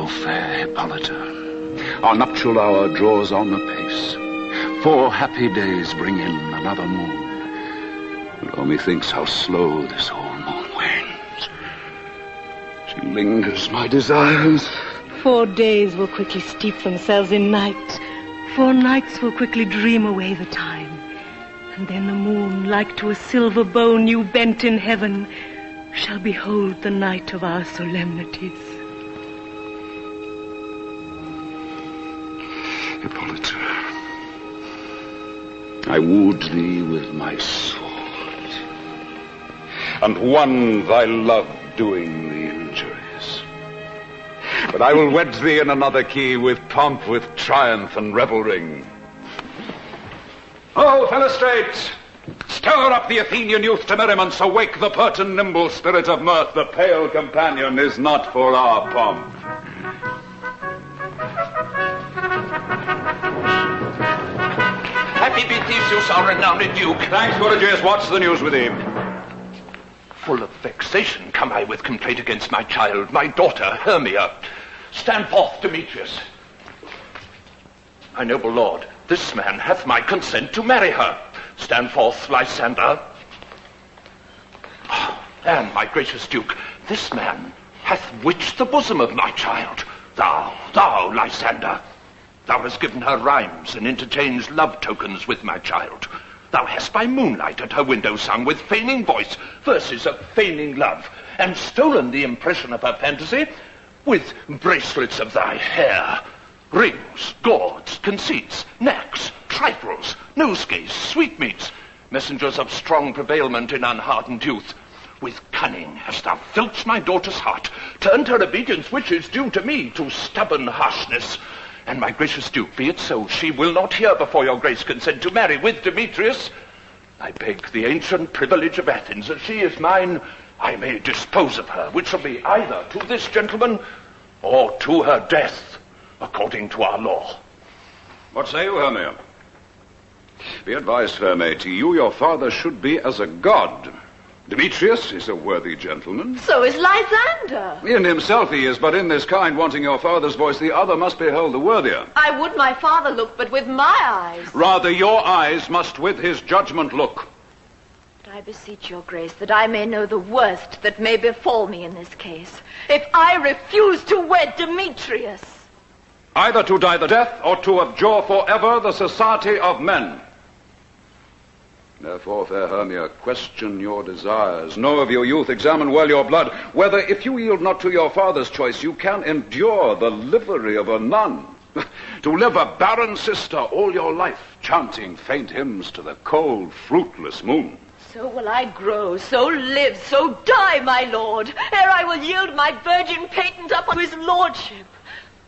O fair Hippolyta, our nuptial hour draws on apace. 4 happy days bring in another moon. And oh, methinks how slow this whole moon wanes. She lingers my desires. 4 days will quickly steep themselves in night. 4 nights will quickly dream away the time. And then the moon, like to a silver bow new bent in heaven, shall behold the night of our solemnities. Hippolyta, I wooed thee with my sword, and won thy love doing thee injuries. But I will wed thee in another key, with pomp, with triumph and revelring. Oh, Philostrates, stir up the Athenian youth to merriments, awake the pert and nimble spirit of mirth. The pale companion is not for our pomp. Happy be Theseus, our renowned Duke. Thanks, Gorgias. What's the news with him? Full of vexation come I with complaint against my child, my daughter, Hermia. Stand forth, Demetrius. My noble lord, this man hath my consent to marry her. Stand forth, Lysander. And, my gracious Duke, this man hath witched the bosom of my child. Thou, Lysander, thou hast given her rhymes and interchanged love tokens with my child. Thou hast by moonlight at her window sung with feigning voice verses of feigning love, and stolen the impression of her fantasy with bracelets of thy hair, rings, gauds, conceits, knacks, trifles, nosegays, sweetmeats, messengers of strong prevailment in unhardened youth. With cunning hast thou filched my daughter's heart, turned her obedience, which is due to me, to stubborn harshness. And my gracious Duke, be it so, she will not hear before your grace consent to marry with Demetrius. I beg the ancient privilege of Athens, as she is mine, I may dispose of her, which shall be either to this gentleman or to her death, according to our law. What say you, Hermia? Be advised, Hermia, to you your father should be as a god. Demetrius is a worthy gentleman. So is Lysander. In himself he is, but in this kind, wanting your father's voice, the other must behold the worthier. I would my father look, but with my eyes. Rather your eyes must with his judgment look. But I beseech your grace that I may know the worst that may befall me in this case, if I refuse to wed Demetrius. Either to die the death, or to abjure forever the society of men. Therefore, fair Hermia, question your desires. Know of your youth, examine well your blood, whether, if you yield not to your father's choice, you can endure the livery of a nun. To live a barren sister all your life, chanting faint hymns to the cold, fruitless moon. So will I grow, so live, so die, my lord, ere I will yield my virgin patent up unto his lordship,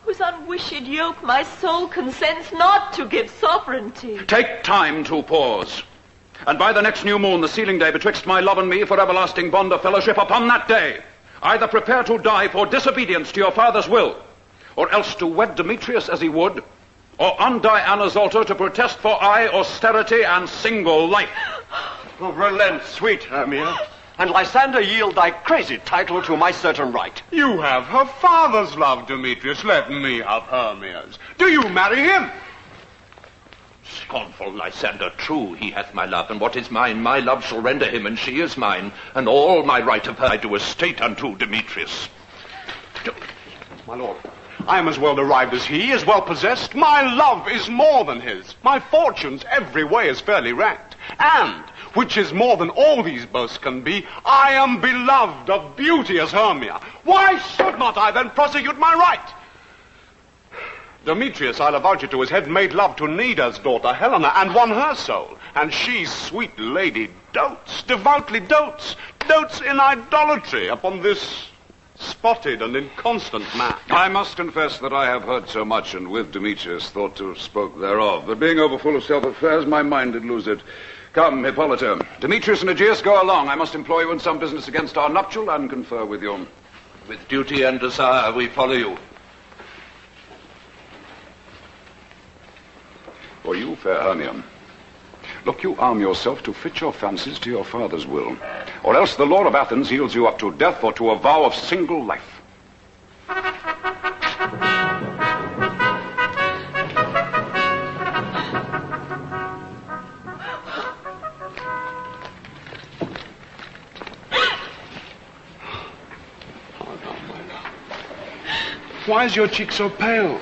whose unwished yoke my soul consents not to give sovereignty. Take time to pause. And by the next new moon, the sealing day betwixt my love and me, for everlasting bond of fellowship, upon that day, either prepare to die for disobedience to your father's will, or else to wed Demetrius as he would, or on Diana's altar to protest for aye austerity and single life. Oh, relent, sweet Hermia, and Lysander, yield thy crazy title to my certain right. You have her father's love, Demetrius. Let me have Hermia's. Do you marry him? Scornful Lysander, true he hath my love, and what is mine, my love shall render him, and she is mine, and all my right of her I do estate unto Demetrius. My lord, I am as well derived as he, as well possessed. My love is more than his. My fortunes every way is fairly ranked. And, which is more than all these boasts can be, I am beloved of beauty as Hermia. Why should not I then prosecute my right? Demetrius, I'll avouch it to his head, made love to Nida's daughter, Helena, and won her soul. And she, sweet lady, dotes, devoutly dotes in idolatry upon this spotted and inconstant man. I must confess that I have heard so much, and with Demetrius thought to have spoke thereof. But being overfull of self-affairs, my mind did lose it. Come, Hippolyta, Demetrius and Aegeus, go along. I must employ you in some business against our nuptial, and confer with you. With duty and desire we follow you. For you, fair Hermia, look, you arm yourself to fit your fancies to your father's will, or else the law of Athens yields you up to death or to a vow of single life. Why is your cheek so pale?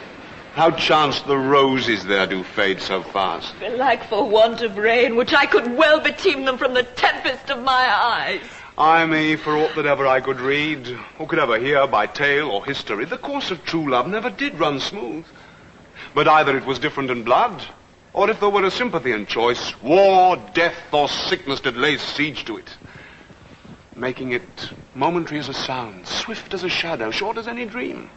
How chanced the roses there do fade so fast? Belike for want of rain, which I could well beteem them from the tempest of my eyes. Ay me, for aught that ever I could read, or could ever hear by tale or history, the course of true love never did run smooth. But either it was different in blood, or if there were a sympathy in choice, war, death, or sickness did lay siege to it, making it momentary as a sound, swift as a shadow, short as any dream,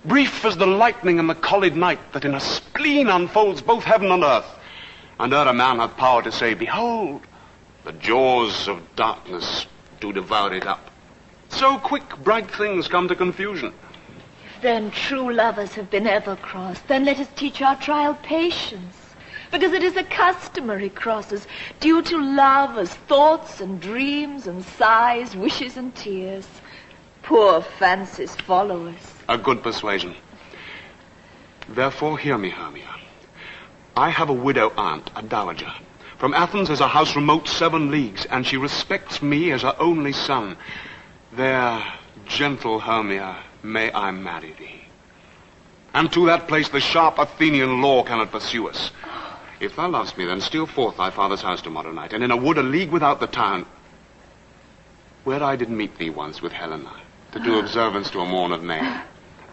brief as the lightning and the collid night that in a spleen unfolds both heaven and earth, and ere a man hath power to say, behold, the jaws of darkness do devour it up. So quick bright things come to confusion. If then true lovers have been ever crossed, then let us teach our trial patience, because it is a customary crosses, due to lovers' thoughts and dreams and sighs, wishes and tears. Poor fancies follow us. A good persuasion. Therefore hear me, Hermia. I have a widow aunt, a dowager. From Athens is a house remote 7 leagues, and she respects me as her only son. There, gentle Hermia, may I marry thee. And to that place the sharp Athenian law cannot pursue us. If thou lovest me, then steal forth thy father's house tomorrow night, and in a wood a league without the town, where I did meet thee once with Helena, to do observance to a morn of May.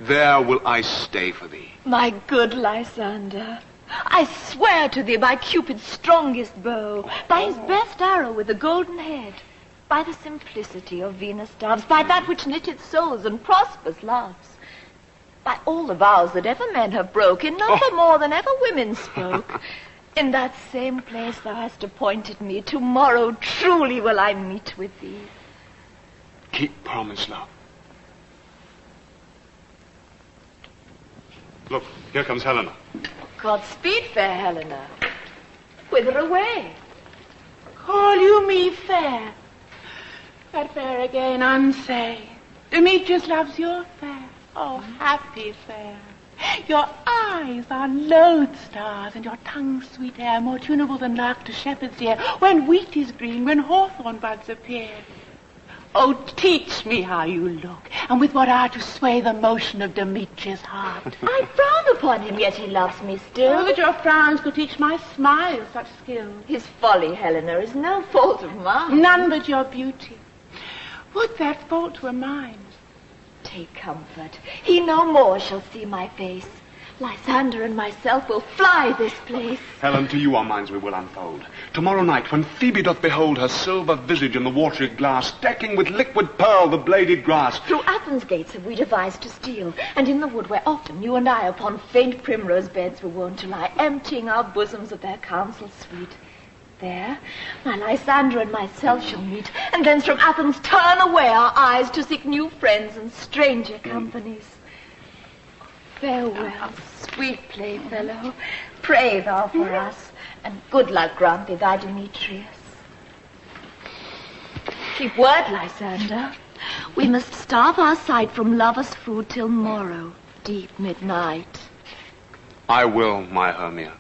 There will I stay for thee. My good Lysander, I swear to thee by Cupid's strongest bow, by his best arrow with the golden head, by the simplicity of Venus' doves, by that which knitted souls and prospers loves, by all the vows that ever men have broke, in number more than ever women spoke. In that same place thou hast appointed me, tomorrow truly will I meet with thee. Keep promise, love. Look, here comes Helena. Godspeed, fair Helena. Whither away? Call you me fair? That fair again unsay. Demetrius loves your fair. Oh, happy fair. Your eyes are lodestars, and your tongue's sweet air more tunable than lark to shepherd's ear, when wheat is green, when hawthorn buds appear. Oh, teach me how you look, and with what art to sway the motion of Demetrius' heart. I frown upon him, yet he loves me still. Oh, that your frowns could teach my smile such skill. His folly, Helena, is no fault of mine. None but your beauty. Would that fault were mine. Take comfort. He no more shall see my face. Lysander and myself will fly this place. Helen, to you our minds we will unfold. Tomorrow night, when Phoebe doth behold her silver visage in the watery glass, decking with liquid pearl the bladed grass. Through Athens' gates have we devised to steal, and in the wood where often you and I upon faint primrose beds were wont to lie, emptying our bosoms of their counsel sweet. There, my Lysander and myself shall meet, and thence from Athens turn away our eyes to seek new friends and stranger companies. Farewell, sweet playfellow. Pray thou for us, and good luck grant thee thy Demetrius. Keep word, Lysander. We must starve our sight from lovers' food till morrow, deep midnight. I will, my Hermia.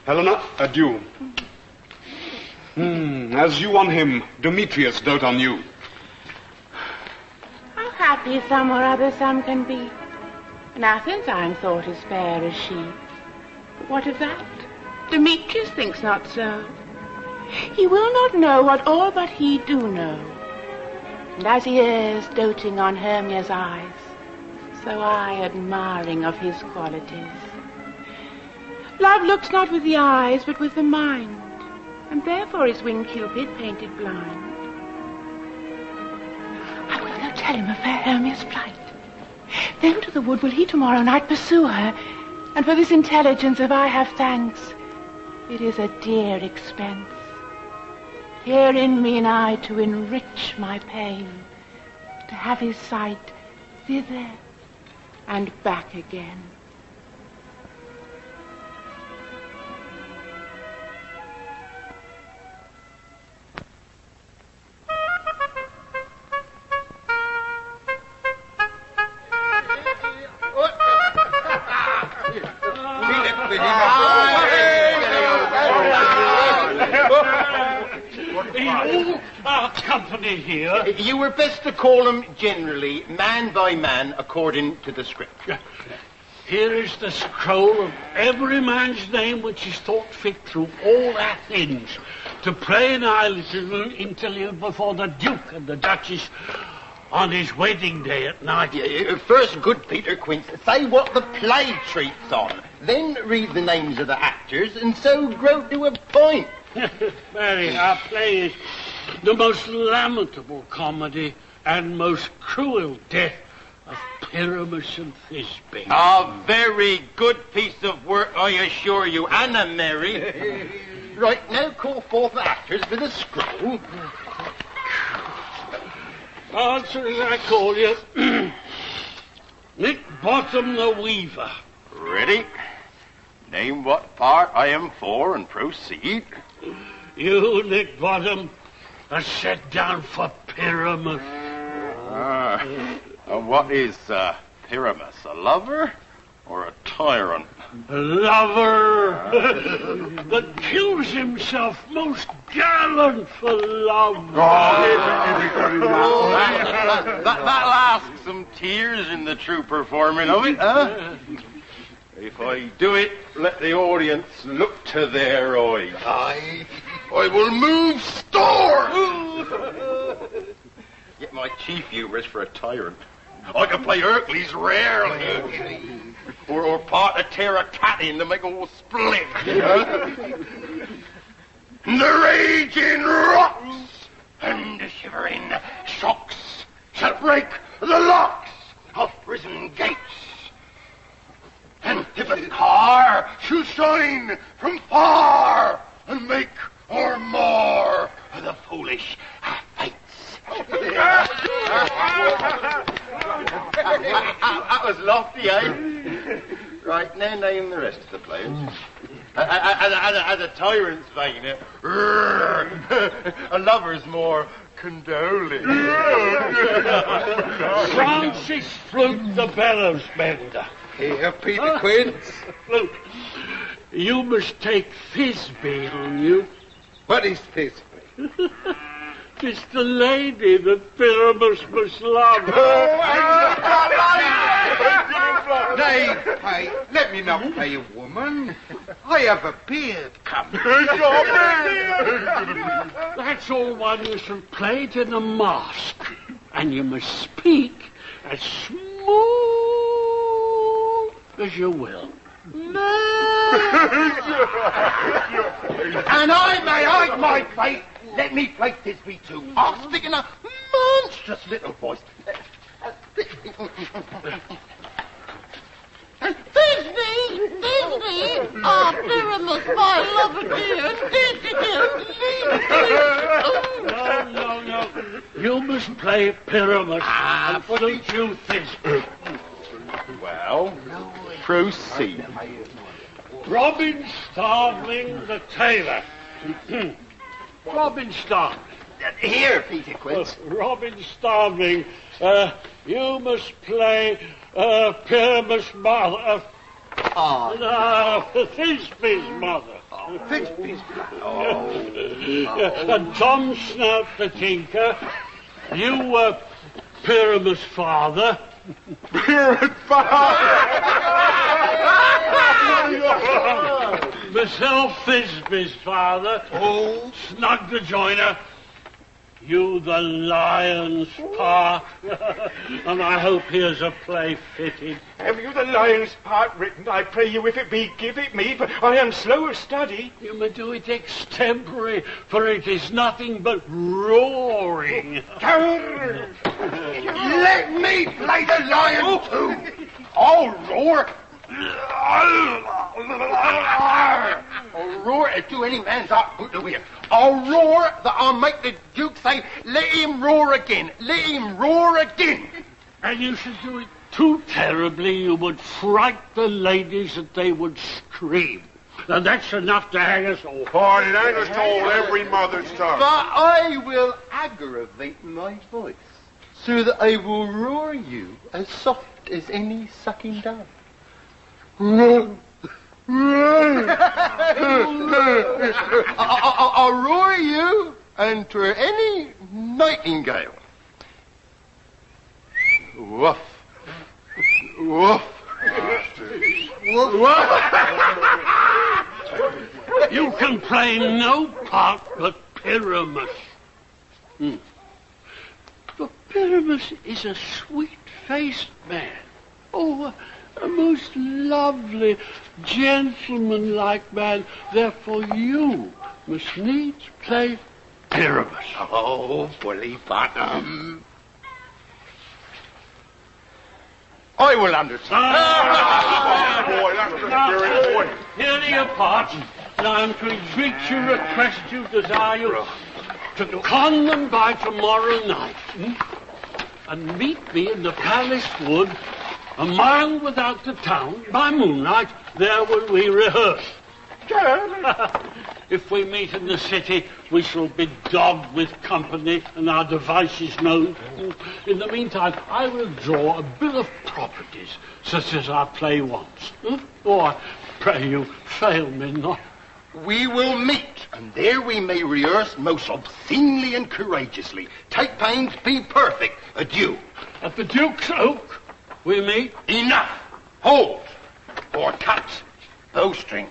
Helena, adieu. As you on him, Demetrius dote on you. How happy some or other some can be. In Athens I'm thought as fair as she. But what of that? Demetrius thinks not so. He will not know what all but he do know. And as he is doting on Hermia's eyes, so I admiring of his qualities. Love looks not with the eyes, but with the mind, and therefore is winged Cupid painted blind. I will now tell him of fair Hermia's flight. Then to the wood will he tomorrow night pursue her, and for this intelligence, if I have thanks, it is a dear expense. Herein mean I to enrich my pain, to have his sight thither and back again. in all our company here. You were best to call them generally, man by man, according to the script. Here is the scroll of every man's name which is thought fit through all Athens to play an interlude before the Duke and the Duchess on his wedding day at night. First, good Peter Quince, say what the play treats on. Then read the names of the actors, and so grow to a point. Mary, our play is the most lamentable comedy and most cruel death of Pyramus and Thisbe. A very good piece of work, I assure you, Anna Mary. Right, now call forth the actors with a scroll. Answer as I call you. Nick Bottom the Weaver. Ready? Name what part I am for and proceed. You, Nick Bottom, are set down for Pyramus. What is Pyramus, a lover or a tyrant? A lover that kills himself most gallant for love. That'll ask some tears in the true performing of it, huh? If I do it, let the audience look to their eyes. I will move stores. Yet my chief humour is for a tyrant. I can play Hercules rarely. Or part a Terracatin to make all split. The raging rocks and the shivering shocks shall break the locks of prison gates. And if a car shall shine from far and make or more of the foolish fates. That was lofty, eh? Right, now name the rest of the players. As a tyrant's vein, a lover's more condoling. Francis Flute the bellows bender. Here, Peter Quince. Flute, you must take Thisbe on you. What is Thisbe? It's the lady that Pyramus must love. Nay, pray, let me not play a woman. I have a beard coming. That's all one you shall play it in a mask. And you must speak as smooth as you will. And I may hide my face. Let me play Thisbe too. I'll stick in a monstrous little voice. Thisbe! Ah, Pyramus, my lover dear, No. You must play Pyramus and Flute you Thisbe. Well, proceed. Robin Starveling the tailor. Robin Starveling. Here, Peter Quince. Robin Starveling, you must play Pyramus' mother. Thisbe's mother. Thisbe's And Tom Snout the tinker, you were Pyramus' father. Myself, Thisbe's father. Oh, Snug the joiner. You the lion's part. And I hope here's a play fitted. Have you the lion's part written? I pray you, if it be, give it me, for I am slow of study. You may do it extempore, for it is nothing but roaring. Let me play the lion too. I'll roar. I'll roar to any man's heart put to ear. I'll roar that I'll make the Duke say, let him roar again. Let him roar again. And you should do it too terribly. You would fright the ladies that they would scream. And that's enough to hang us all. Oh, it ain't at all every mother's tongue. But I will aggravate my voice, so that I will roar you as soft as any sucking dove. I'll roar you and to any nightingale. Woof. Woof. You can play no part but Pyramus. But Pyramus is a sweet-faced man. Oh, a most lovely, gentleman-like man. Therefore you must needs play Pyramus. Oh, bully bottom. I will understand. Here you part. And I am to entreat you, request you, desire you to con them by tomorrow night. And meet me in the palace wood, a mile without the town, by moonlight. There will we rehearse. If we meet in the city, we shall be dogged with company and our devices known. In the meantime, I will draw a bill of properties, such as our play wants. Oh, I pray you, fail me not. We will meet, and there we may rehearse most obscenely and courageously. Take pains, be perfect. Adieu. At the Duke's Oak, we meet. Enough. Hold. Or cut. Bowstrings.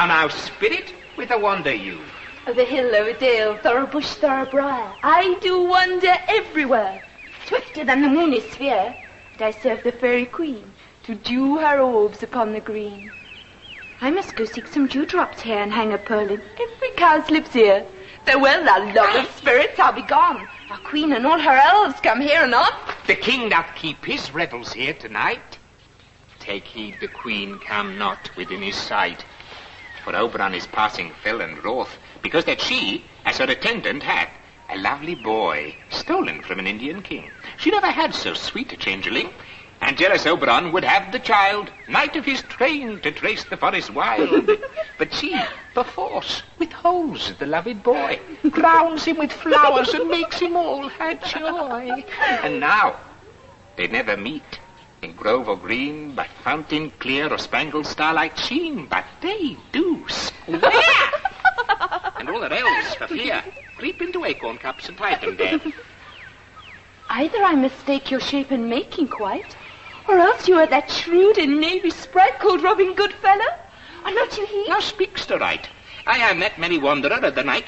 Now, spirit, with a wonder you. The hill over dale, thorough bush, thorough briar, I do wander everywhere. Swifter than the moon is sphere, and I serve the fairy queen to dew her orbs upon the green. I must go seek some dewdrops here and hang a pearl in every cowslip's ear. Farewell, thou love of spirits, I'll be gone. Our queen and all her elves come here anon. The king doth keep his revels here tonight. Take heed the queen come not within his sight. For Oberon is passing fell and wroth, because that she, as her attendant, hath a lovely boy, stolen from an Indian king. She never had so sweet a changeling, and jealous Oberon would have the child, knight of his train, to trace the forest wild. But she, perforce, withholds the loved boy, crowns him with flowers, and makes him all her joy. And now, they never meet, in grove or green, by fountain clear or spangled starlight sheen, but they do swear. And all their elves, for fear, creep into acorn cups and hide them there. Either I mistake your shape and making quite, or else you are that shrewd and knavy sprite called Robin Goodfellow. Are not you he? Now speaks to right. I am that merry wanderer of the night.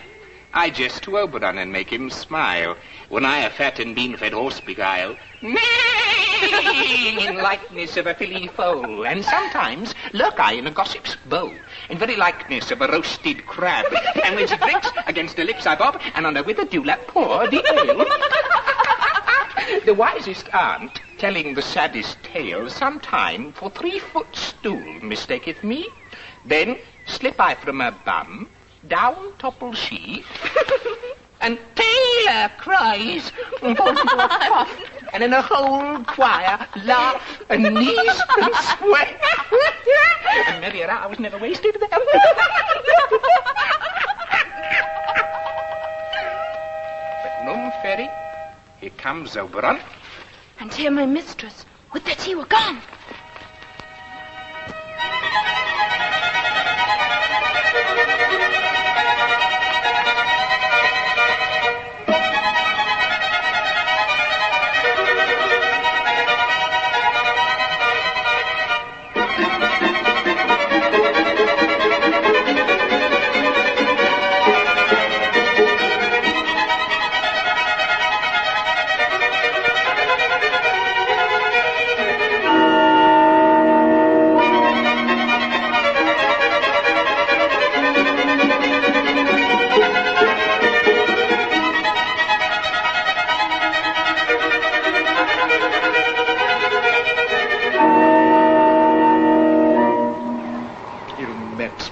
I jest to Oberon and make him smile, when I a fat and bean-fed horse beguile, neighing in likeness of a filly foal, and sometimes lurk I in a gossip's bow, in very likeness of a roasted crab, and when she drinks, against her lips I bob, and on her withered dewlap pour the ale. the wisest aunt, telling the saddest tale, sometime for 3-foot stool mistaketh me. Then slip I from her bum, down topple she, and Taylor cries, and in a whole choir laugh and neeze and swear. And many an hour's never wasted them. But none, Fairy, here comes Oberon. And here my mistress, would that he were gone.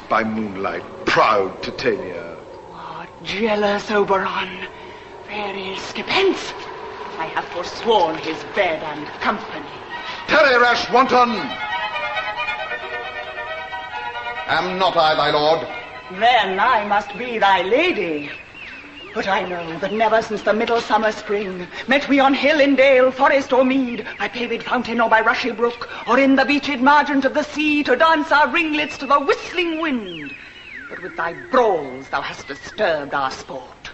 By moonlight, proud Titania. Oh, jealous Oberon. Fairy, skip hence. I have forsworn his bed and company. Tarry, rash wanton! Am not I thy lord? Then I must be thy lady. But I know that never since the middle summer spring met we on hill and dale, forest or mead, by paved fountain or by rushy brook, or in the beached margent of the sea, to dance our ringlets to the whistling wind. But with thy brawls thou hast disturbed our sport.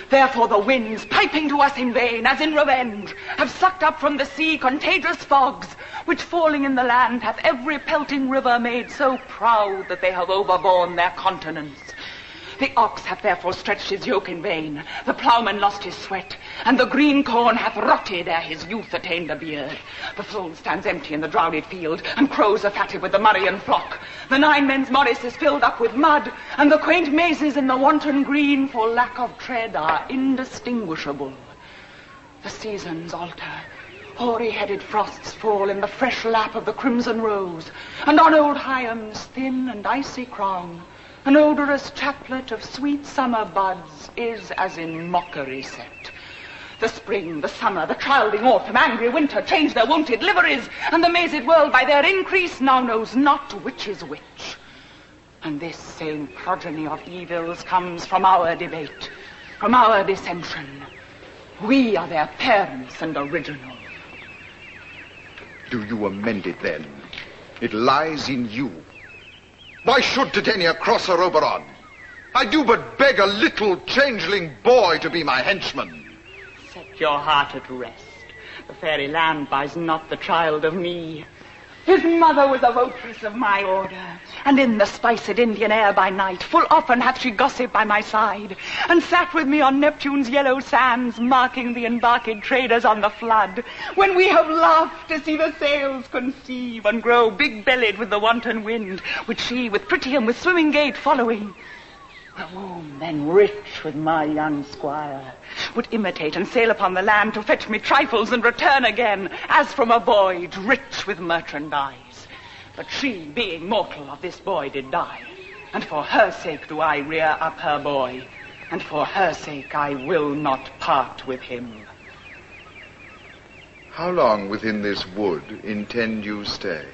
Therefore the winds, piping to us in vain, as in revenge, have sucked up from the sea contagious fogs, which falling in the land hath every pelting river made so proud that they have overborne their continents. The ox hath therefore stretched his yoke in vain, the ploughman lost his sweat, and the green corn hath rotted ere his youth attained a beard. The fold stands empty in the drowned field, and crows are fatted with the Murrian flock. The 9 men's morris is filled up with mud, and the quaint mazes in the wanton green, for lack of tread, are indistinguishable. The seasons alter. Hoary-headed frosts fall in the fresh lap of the crimson rose, and on old Higham's thin and icy crown, an odorous chaplet of sweet summer buds is as in mockery set. The spring, the summer, the childing autumn, angry winter change their wonted liveries, and the mazed world by their increase now knows not which is which. And this same progeny of evils comes from our debate, from our dissension. We are their parents and original. Do you amend it then? It lies in you. Why should Titania cross her Oberon? I do but beg a little changeling boy to be my henchman. Set your heart at rest. The fairy land buys not the child of me. His mother was a votress of my order, and in the spiced Indian air by night full often hath she gossiped by my side, and sat with me on Neptune's yellow sands, marking the embarked traders on the flood, when we have laughed to see the sails conceive and grow big-bellied with the wanton wind, which she with pretty and with swimming gait following. The womb then rich with my young squire would imitate and sail upon the land to fetch me trifles and return again, as from a voyage rich with merchandise. But she, being mortal, of this boy did die, and for her sake do I rear up her boy, and for her sake I will not part with him. How long within this wood intend you stay?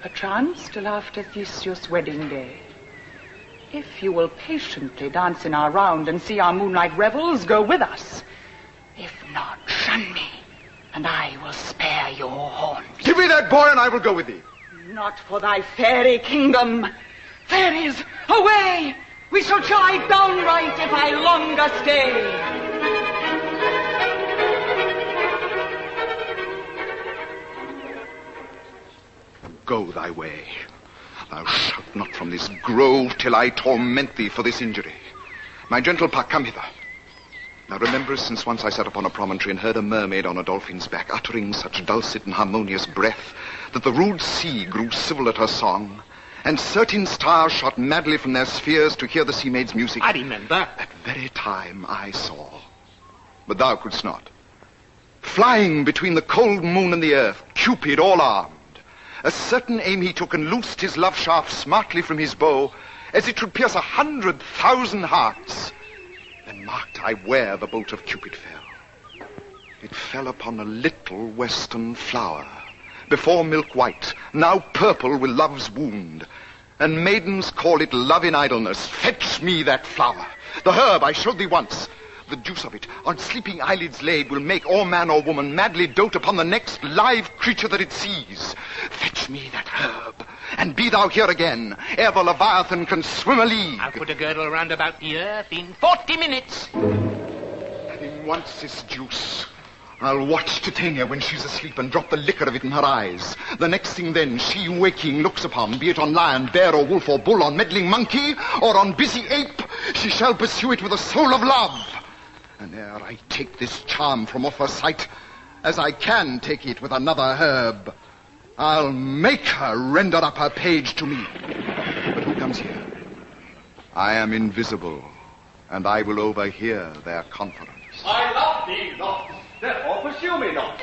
Perchance till after Theseus' wedding day. If you will patiently dance in our round and see our moonlight revels, go with us. If not, shun me, and I will spare your horns. Give me that boy and I will go with thee. Not for thy fairy kingdom. Fairies, away! We shall chide downright if I longer stay. Go thy way. Thou shalt not from this grove till I torment thee for this injury. My gentle Puck, come hither. Thou rememberest since once I sat upon a promontory and heard a mermaid on a dolphin's back uttering such dulcet and harmonious breath that the rude sea grew civil at her song, and certain stars shot madly from their spheres to hear the sea maid's music. I remember. That very time I saw, but thou couldst not. Flying between the cold moon and the earth, Cupid all armed. A certain aim he took and loosed his love shaft smartly from his bow, as it should pierce 100,000 hearts. Then marked I where the bolt of Cupid fell. It fell upon a little western flower, before milk white, now purple with love's wound. And maidens call it love in idleness. Fetch me that flower, the herb I showed thee once. The juice of it, on sleeping eyelids laid, will make or man or woman madly dote upon the next live creature that it sees. Fetch me that herb, and be thou here again, ere the Leviathan can swim a league. I'll put a girdle round about the earth in 40 minutes. Having once this juice, I'll watch Titania when she's asleep and drop the liquor of it in her eyes. The next thing then she waking looks upon, be it on lion, bear, or wolf, or bull, on meddling monkey, or on busy ape, she shall pursue it with a soul of love. And ere I take this charm from off her sight, as I can take it with another herb, I'll make her render up her page to me. But who comes here? I am invisible, and I will overhear their conference. I love thee not, therefore pursue me not.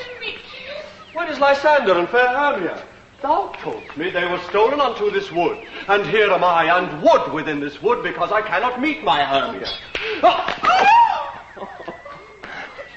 Where is Lysander and fair Hermia? Thou told me they were stolen unto this wood, and here am I and wood within this wood, because I cannot meet my Hermia.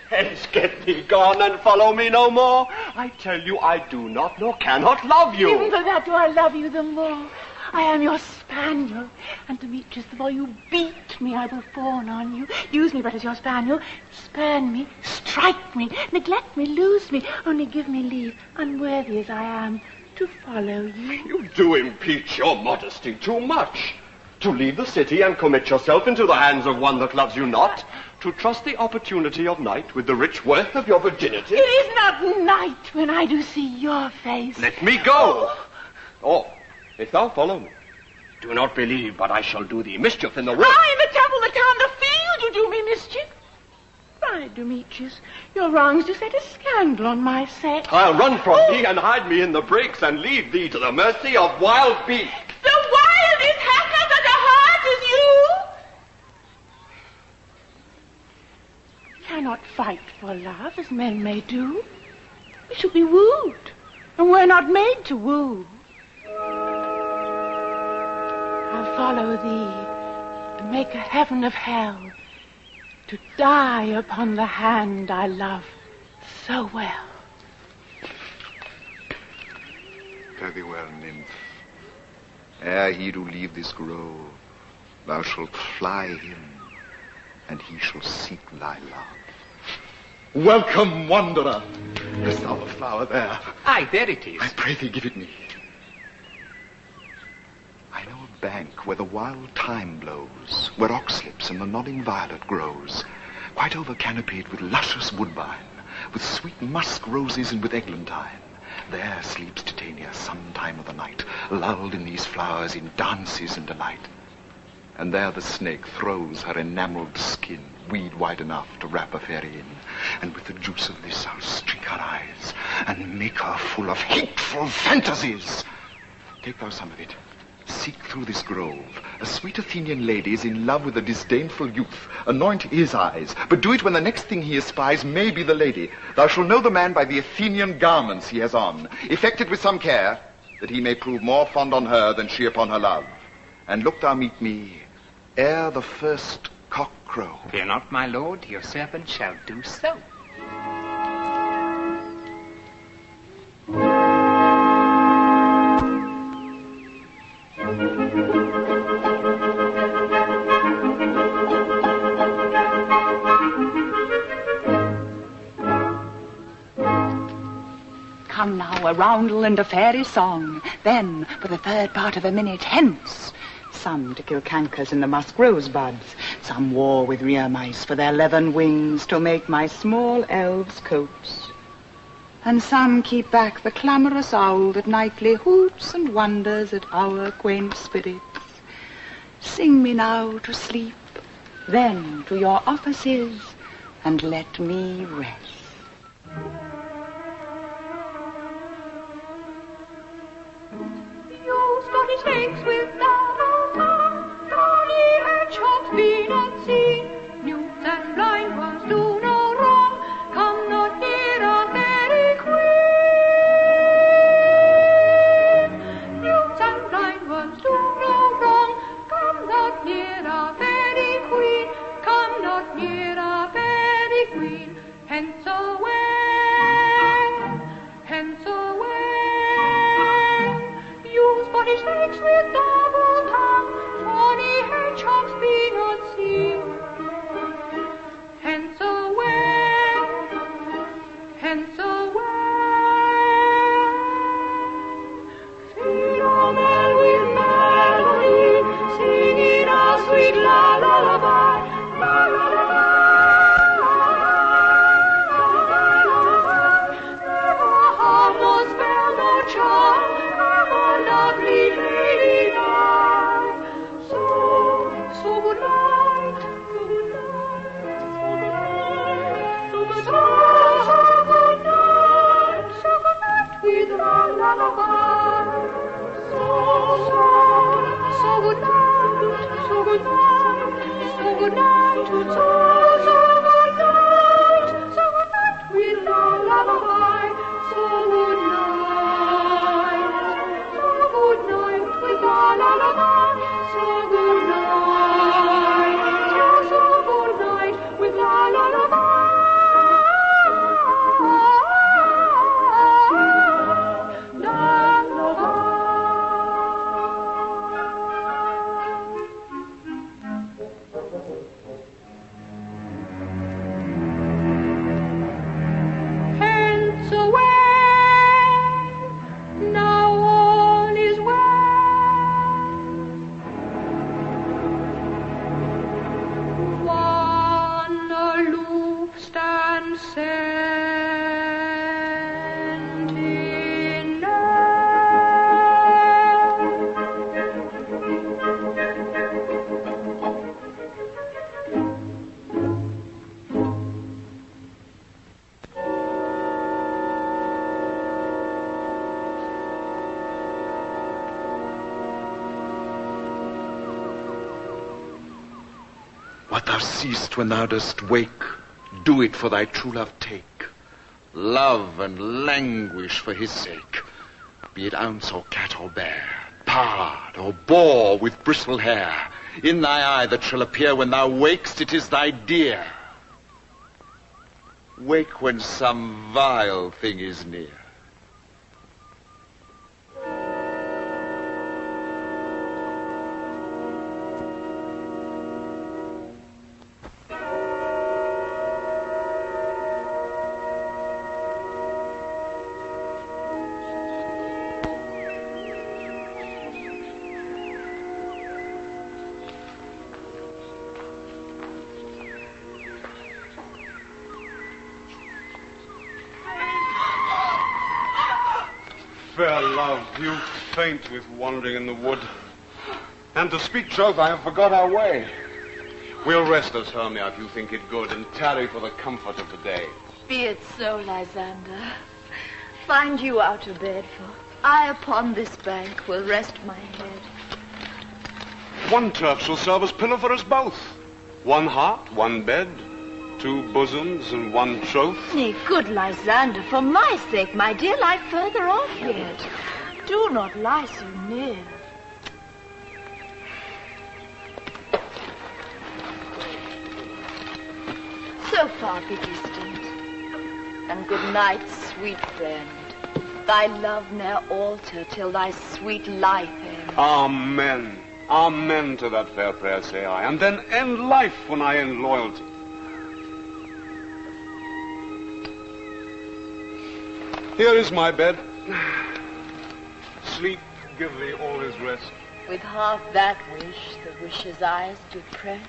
Hence get thee gone and follow me no more. I tell you I do not nor cannot love you. Even for that do I love you the more. I am your spaniel, and Demetrius, the more you beat me, I will fawn on you. Use me but as your spaniel, spurn me, strike me, neglect me, lose me. Only give me leave, unworthy as I am, to follow you. You do impeach your modesty too much. To leave the city and commit yourself into the hands of one that loves you not. To trust the opportunity of night with the rich worth of your virginity. It is not night when I do see your face. Let me go. Or, if thou follow me, do not believe but I shall do thee mischief in the room. I, in the temple, the town, the field, you do me mischief. Pride, Demetrius, your wrongs do set a scandal on my sex. I'll run from thee and hide me in the brakes and leave thee to the mercy of wild beasts. The wildest hath not such a heart as you. Cannot fight for love as men may do. We should be wooed, and we're not made to woo. I'll follow thee and make a heaven of hell, to die upon the hand I love so well. Fare thee well, nymph. Ere he do leave this grove, thou shalt fly him, and he shall seek thy love. Welcome, wanderer. Hast thou the flower there? Aye, there it is. I pray thee, give it me. I know a bank where the wild thyme blows, where oxlips and the nodding violet grows, quite over-canopied with luscious woodbine, with sweet musk roses and with eglantine. There sleeps Titania some time of the night, lulled in these flowers in dances and delight. And there the snake throws her enamelled skin, weed wide enough to wrap a fairy in. And with the juice of this I'll streak her eyes, and make her full of hateful fantasies. Take thou some of it. Seek through this grove. A sweet Athenian lady is in love with a disdainful youth. Anoint his eyes, but do it when the next thing he espies may be the lady. Thou shalt know the man by the Athenian garments he has on. Effect it with some care, that he may prove more fond on her than she upon her love. And look thou meet me ere the first cock crow. Fear not, my lord, your servant shall do so. Come now, a roundel and a fairy song. Then, for the third part of a minute, hence. Some to kill cankers in the musk rosebuds. Some war with rear mice for their leathern wings to make my small elves' coats. And some keep back the clamorous owl that nightly hoots and wonders at our quaint spirits. Sing me now to sleep, then to your offices, and let me rest. You spotted snakes with Bonnie hedgehogs been at sea. Newts and blind ones do no wrong. Come not near What thou seest when thou dost wake, do it for thy true love take. Love and languish for his sake, be it ounce or cat or bear, pard or boar with bristled hair. In thy eye that shall appear when thou wakest, it is thy dear. Wake when some vile thing is near. Fair love, you faint with wandering in the wood. And to speak truth, I have forgot our way. We'll rest us, Hermia, if you think it good, and tarry for the comfort of the day. Be it so, Lysander. Find you out of bed, for I upon this bank will rest my head. One turf shall serve as pillow for us both. One heart, one bed, two bosoms, and one troth. Nay, good Lysander, for my sake, my dear, lie further off yet. Do not lie so near. So far be distant, and good night, sweet friend. Thy love ne'er alter till thy sweet life end. Amen. Amen to that fair prayer, say I, and then end life when I end loyalty. Here is my bed. Sleep give thee all his rest. With half that wish, the wisher's eyes do press.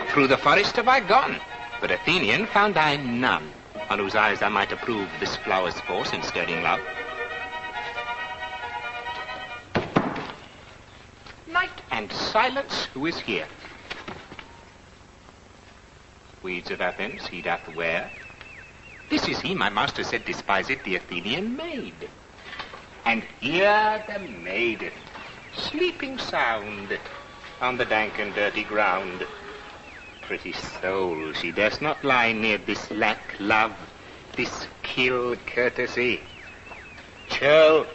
Through the forest have I gone, but Athenian found I none, on whose eyes I might approve this flower's force in stirring love. Night and silence, who is here? Weeds of Athens he doth wear. This is he, my master said, despised the Athenian maid. And here the maiden, sleeping sound, on the dank and dirty ground. Pretty soul, she does not lie near this lack love, this kill courtesy. Churl,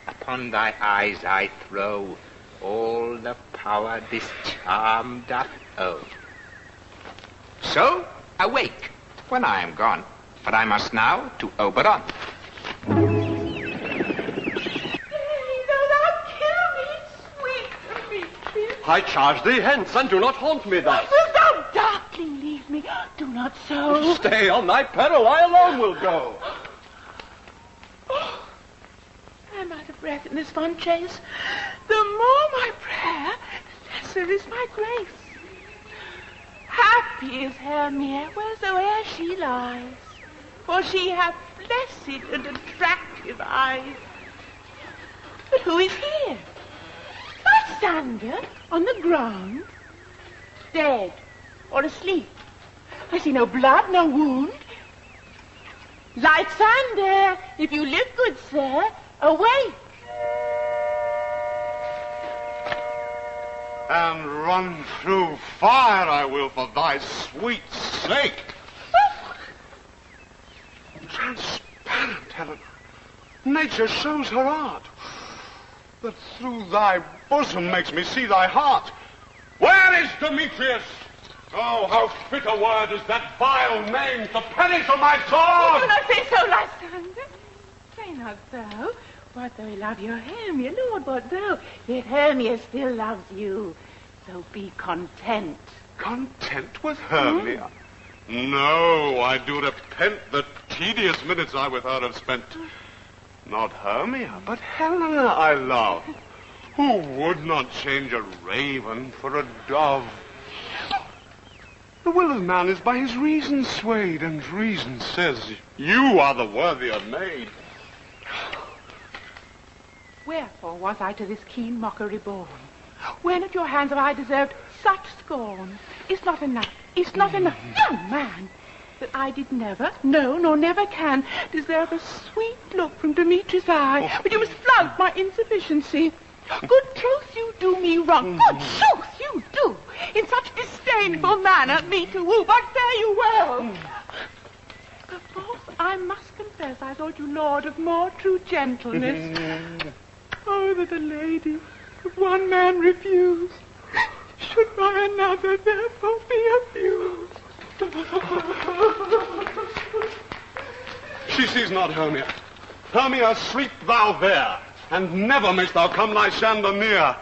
upon thy eyes I throw all the power this charm doth owe. So, awake when I am gone, for I must now to Oberon. I charge thee hence, and do not haunt me thus. Wilt thou darkling leave me? Do not so. Stay on thy peril, I alone will go. Oh, I'm out of breath in this fond chase. The more my prayer, the lesser is my grace. Happy is Hermia wheresoe'er she lies, for she hath blessed and attractive eyes. But who is here? Lysander on the ground, dead or asleep. I see no blood, no wound. Lysander, if you live, good sir, awake. and run through fire I will for thy sweet sake. Transparent, Helena. Nature shows her art. That through thy bosom makes me see thy heart. Where is Demetrius? Oh, how fit a word is that vile name to penny to my sword! Do not say so, Lysander. Say not so. What though he love your Hermia, Lord, what though? Yet Hermia still loves you. So be content. Content with Hermia? No, I do repent the tedious minutes I with her have spent. Not Hermia, but Helena I love. Who would not change a raven for a dove? The will of man is by his reason swayed, and reason says you are the worthier maid. Wherefore was I to this keen mockery born? When at your hands have I deserved such scorn? Is not enough, young man, that I did never, no, nor never can, deserve a sweet look from Demetrius' eye, but you must flout my insufficiency. Good truth, you do me wrong. Good truth, you do. In such disdainful manner me to woo, but fare you well. Perforce, I must confess, I thought you lord of more true gentleness. Oh, that a lady, if one man refuse, should by another therefore be abused. She sees not Hermia. Hermia, sleep thou there, and never mayst thou come Lysander near.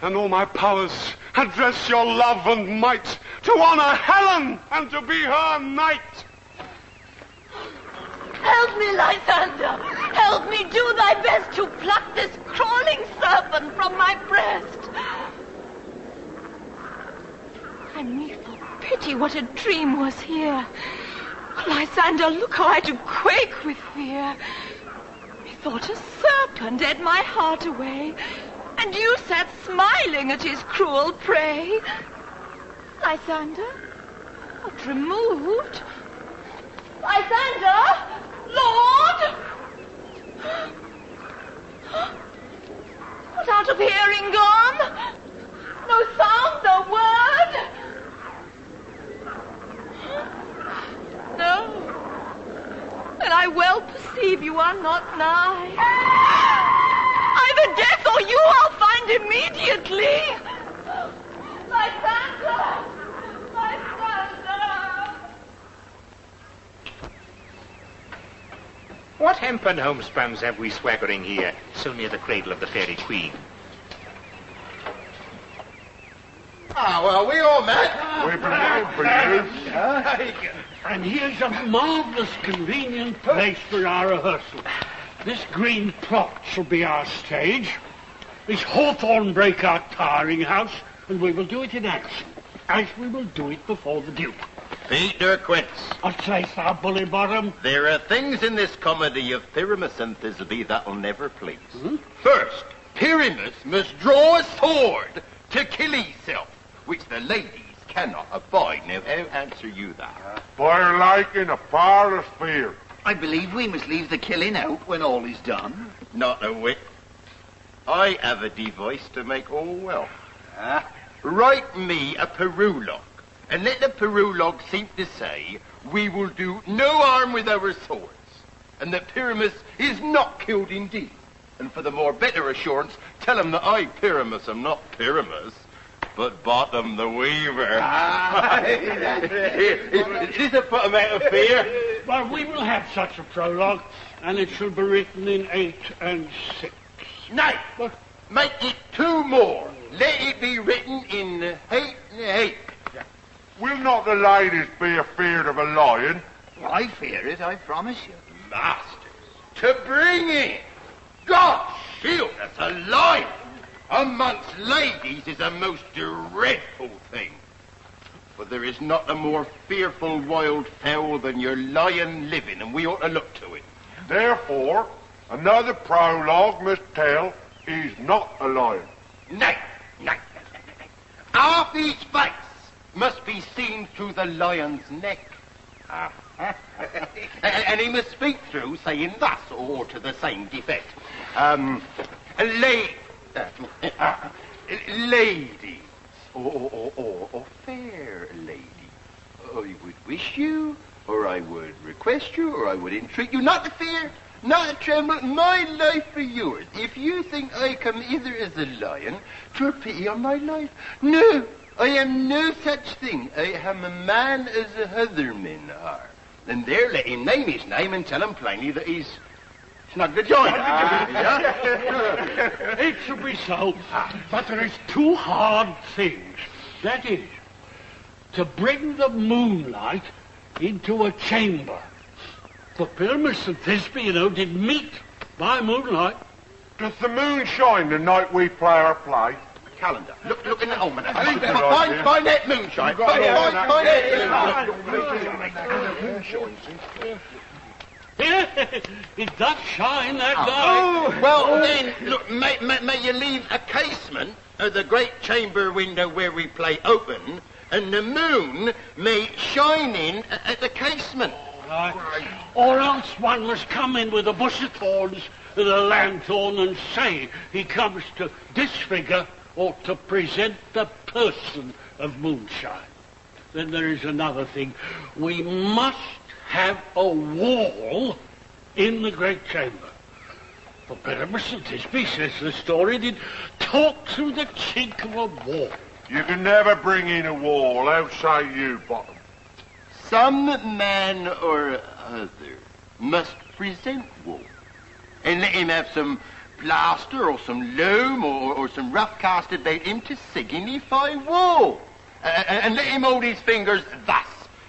And all my powers address your love and might to honor Helen and to be her knight. Help me, Lysander. Help me, do thy best to pluck this crawling serpent from my breast. And me for pity, what a dream was here. Lysander, look how I do quake with fear. Methought a serpent ate my heart away, and you sat smiling at his cruel prey. Lysander, not removed. Lysander! Lord! What, out of hearing gone? No sound, no word? No. And I well perceive you are not nigh. Either death or you I'll find immediately. Lysander! Lysander! What hempen homespuns have we swaggering here, so near the cradle of the fairy queen? Ah, well, we all met. We believe. And here's a marvellous convenient place for our rehearsal. This green plot shall be our stage. This hawthorn brake our tiring house, and we will do it in action, as we will do it before the Duke. Peter Quince. What sayst thou, bully bottom? There are things in this comedy of Pyramus and Thisbe that'll never please. First, Pyramus must draw a sword to kill himself, which the ladies cannot abide. Now, how answer you that? By liking a parlous fear. I believe we must leave the killing out when all is done. Not a whit. I have a device to make all well. Write me a perulog, and let the perulog seem to say we will do no harm with our swords, and that Pyramus is not killed indeed. And for the more better assurance, tell him that I, Pyramus, am not Pyramus, but Bottom the Weaver. Is this a put him out of fear? Well, we will have such a prologue, and it shall be written in 8 and 6. Nay, make it 2 more. Let it be written in 8 and 8. Will not the ladies be afeard of a lion? I fear it, I promise you. Masters, to bring in, God shield us, a lion amongst ladies is a most dreadful thing. For there is not a more fearful wild fowl than your lion living, and we ought to look to it. Therefore, another prologue must tell he's not a lion. Nay. Half his face must be seen through the lion's neck. And he must speak through, saying thus, or to the same defect. ladies, or fair lady, I would wish you, or I would request you, or I would entreat you not to fear, not to tremble, my life for yours. If you think I come hither as a lion, 'twere pity on my life. No, I am no such thing. I am a man as other men are. And there let him name his name and tell him plainly that he's not the joiner. It should be so, but there is two hard things. That is, to bring the moonlight into a chamber. For Pyramus and Thisbe, you know, did meet by moonlight. Does the moon shine the night we play our play? Calendar. Look in the almanac. Good Find that moonshine. Find that moonshine. It does shine that night. Oh, well then, look, may you leave a casement of the great chamber window where we play open, and the moon may shine in at the casement. Or else one must come in with a bush of thorns and a lanthorn and say he comes to disfigure or to present the person of moonshine. Then there is another thing. We must have a wall in the great chamber. For Pyramus and Thisbe, says the story, did talk through the chink of a wall. You can never bring in a wall. How say you, Bottom? Some man or other must present wool. And let him have some plaster or some loam or some rough cast about him to signify wool. And let him hold his fingers thus.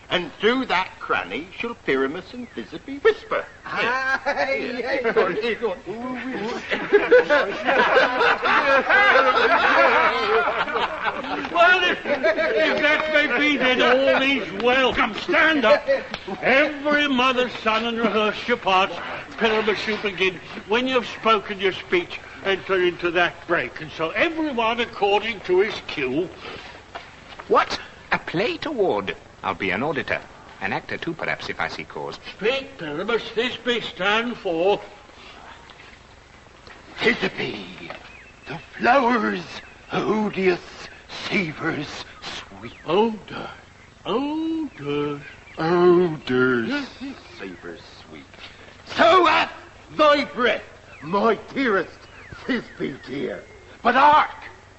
And through that cranny shall Pyramus and Thisbe whisper. Well, if that may be, then all is well. Come, stand up. Every mother's son, and rehearse your parts. Pyramus, you begin. When you've spoken your speech, enter into that break. And so everyone according to his cue. What? A play toward? I'll be an auditor. An actor, too, perhaps, if I see cause. Speak, Pyramus. Thisbe, stand forth. Thisbe, the flowers, odious, savors, sweet. Odors, odors, odors, savors, sweet. So hath thy breath, my dearest Thisbe dear. But hark,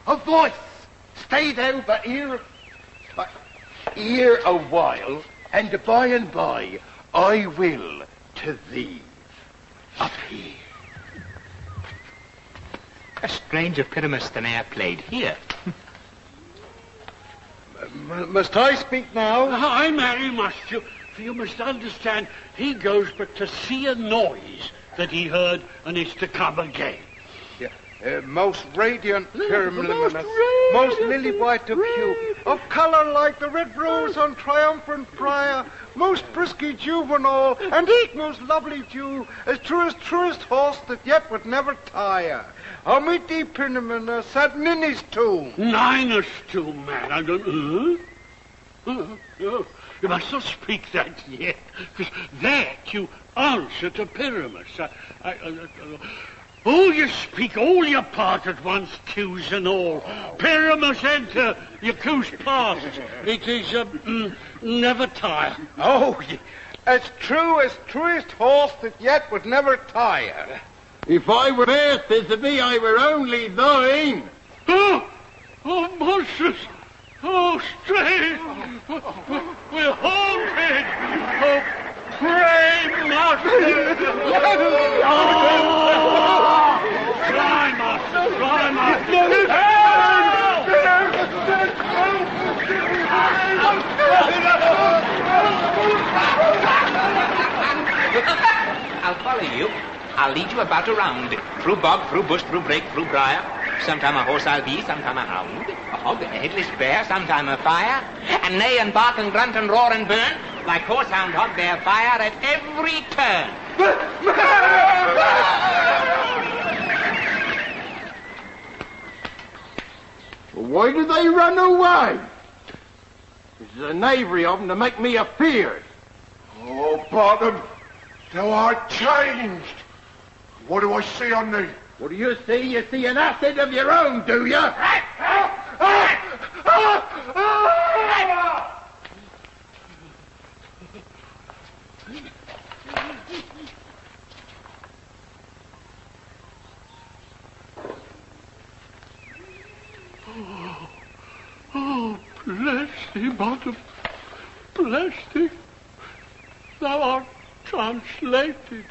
a voice, stay thou but here a while, and by I will to thee appear. A stranger Pyramus than e'er played here. Must I speak now? Aye, marry, must you. For you must understand, he goes but to see a noise that he heard and is to come again. Most radiant Pyramus, most lily-white of hue, of colour like the red rose on triumphant briar, most frisky juvenile, and eke most lovely Jew, as truest horse that yet would never tire. I'll meet thee, Pyramus, at Ninny's tomb. Ninus tomb, man. I don't... You must not speak that yet, because that you answer to Pyramus. Oh, you speak all your part at once, cues and all. Pyramus, enter, your cues past. It is, never tire. Oh, as truest horse that yet would never tire. If I were there, Thisbe, I were only thine. Oh, monstrous. Oh, strange. We're haunted. Oh, pray, master. Try, master. Try, I'll follow you. I'll lead you about around. Through bog, through bush, through brake, through briar. Sometime a horse I'll be, sometime a hound. A hog, a headless bear, sometime a fire. And neigh and bark and grunt and roar and burn. Like horse, hound, hog, bear, fire at every turn. Why do they run away? There's a knavery of them to make me afeard. Oh, Bottom, thou art changed. What do I see on thee? What do you see? You see an acid of your own, do you? Oh, bless thee, mother, bless thee. Thou art translated.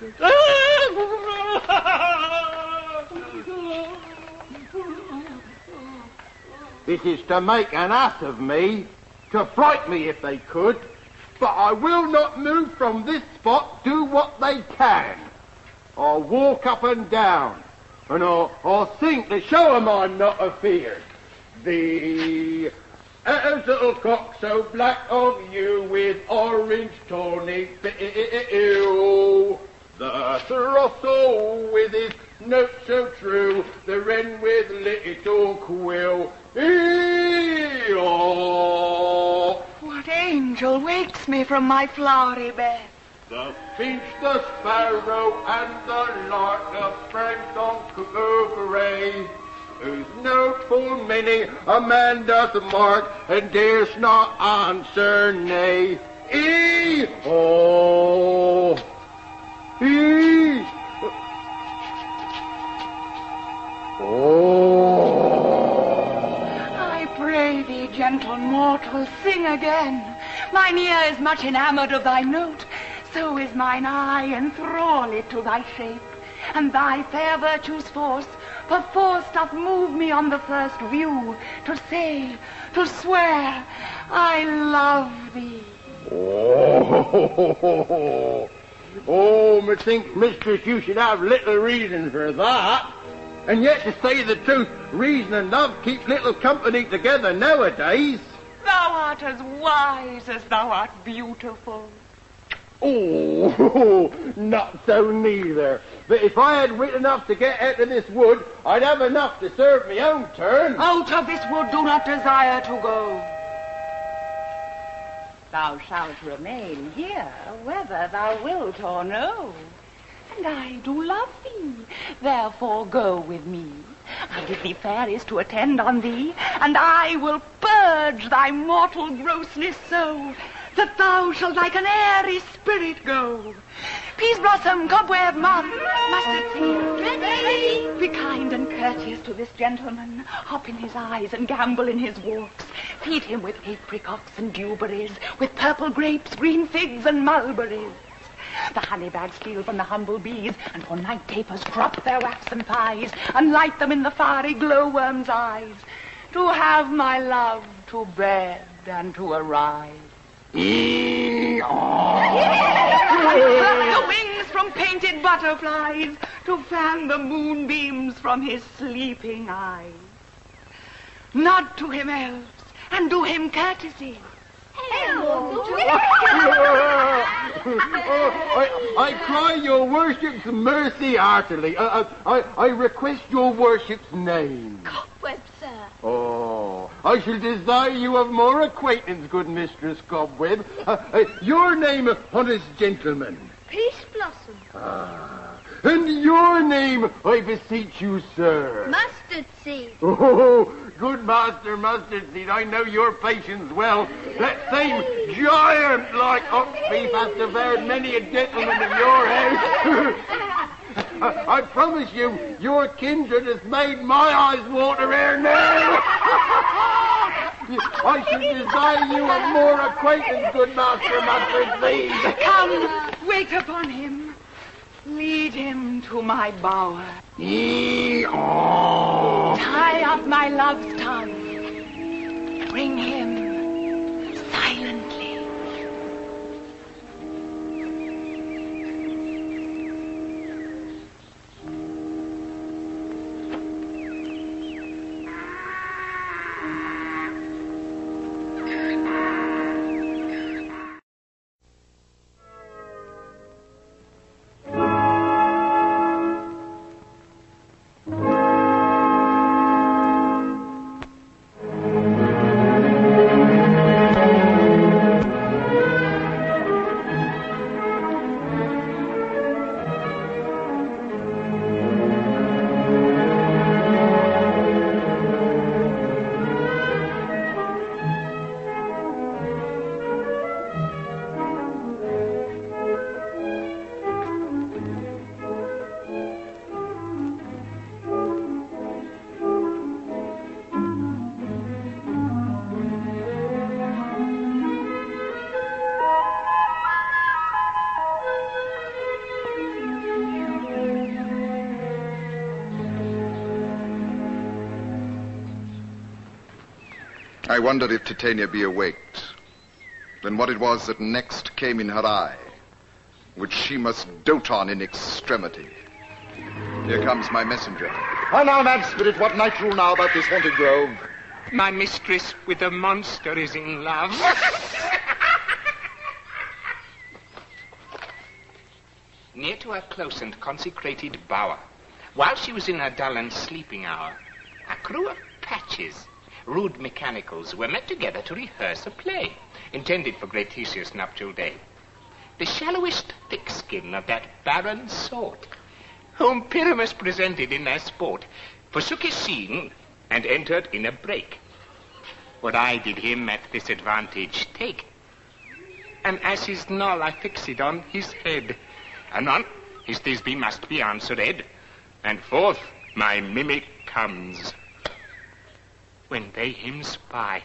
This is to make an ass of me, to fright me if they could, but I will not move from this spot, do what they can. I'll walk up and down, and I'll think to show 'em I'm not afeard. The little cock so black of you with orange tawny bill, the throstle with his note so true, the wren with little quill. E-oh. What angel wakes me from my flowery bed? The finch, the sparrow, and the lark, the frank on cuckoo, whose note full many a man doth mark, and dares not answer nay. E-oh. I pray thee, gentle mortal, sing again. Mine ear is much enamoured of thy note, so is mine eye enthralled to thy shape, and thy fair virtue's force perforce doth move me on the first view to say, to swear, I love thee. Oh, methinks, mistress, you should have little reason for that. And yet, to say the truth, reason and love keep little company together nowadays. Thou art as wise as thou art beautiful. Oh, not so neither. But if I had wit enough to get out of this wood, I'd have enough to serve my own turn. Out of this wood do not desire to go. Thou shalt remain here, whether thou wilt or no. And I do love thee, therefore go with me. I'll give thee fairies to attend on thee, and I will purge thy mortal grossness so, that thou shalt like an airy spirit go. Peas blossom, cobweb, moth, mustard seed. Be kind and courteous to this gentleman. Hop in his eyes and gambol in his walks. Feed him with apricots and dewberries, with purple grapes, green figs, and mulberries. The honey bags steal from the humble bees, and for night tapers crop their waxen pies, and light them in the fiery glowworm's eyes, to have my love to bed and to arise. The wings from painted butterflies, to fan the moonbeams from his sleeping eyes. Nod to him, elves, and do him courtesy. I cry your worship's mercy heartily. I request your worship's name. Cobweb, sir. Oh, I shall desire you of more acquaintance, good Mistress Cobweb. Your name, honest gentleman. Peas blossom. And your name, I beseech you, sir. Mustard seed. Oh, good Master Mustard Seed, I know your patience well. That same giant-like ox beef has devoured many a gentleman of your house. I promise you, your kindred has made my eyes water ere now. I should desire you of more acquaintance, good Master Mustard Seed. Come, wait upon him. Lead him to my bower. Tie up my love's tongue. Bring him silently. I wondered if Titania be awaked. Then what it was that next came in her eye, which she must dote on in extremity. Here comes my messenger. How now, mad spirit, what night rule now about this haunted grove? My mistress with the monster is in love. Near to her close and consecrated bower, while she was in her dull and sleeping hour, a crew of patches, rude mechanicals, were met together to rehearse a play, intended for great Theseus' nuptial day. The shallowest thick skin of that barren sort, whom Pyramus presented in their sport, forsook his scene and entered in a break. What I did him at this advantage take. An ass's knoll I fixed on his head. Anon, his Thisbe must be answered, and forth my mimic comes. When they him spy,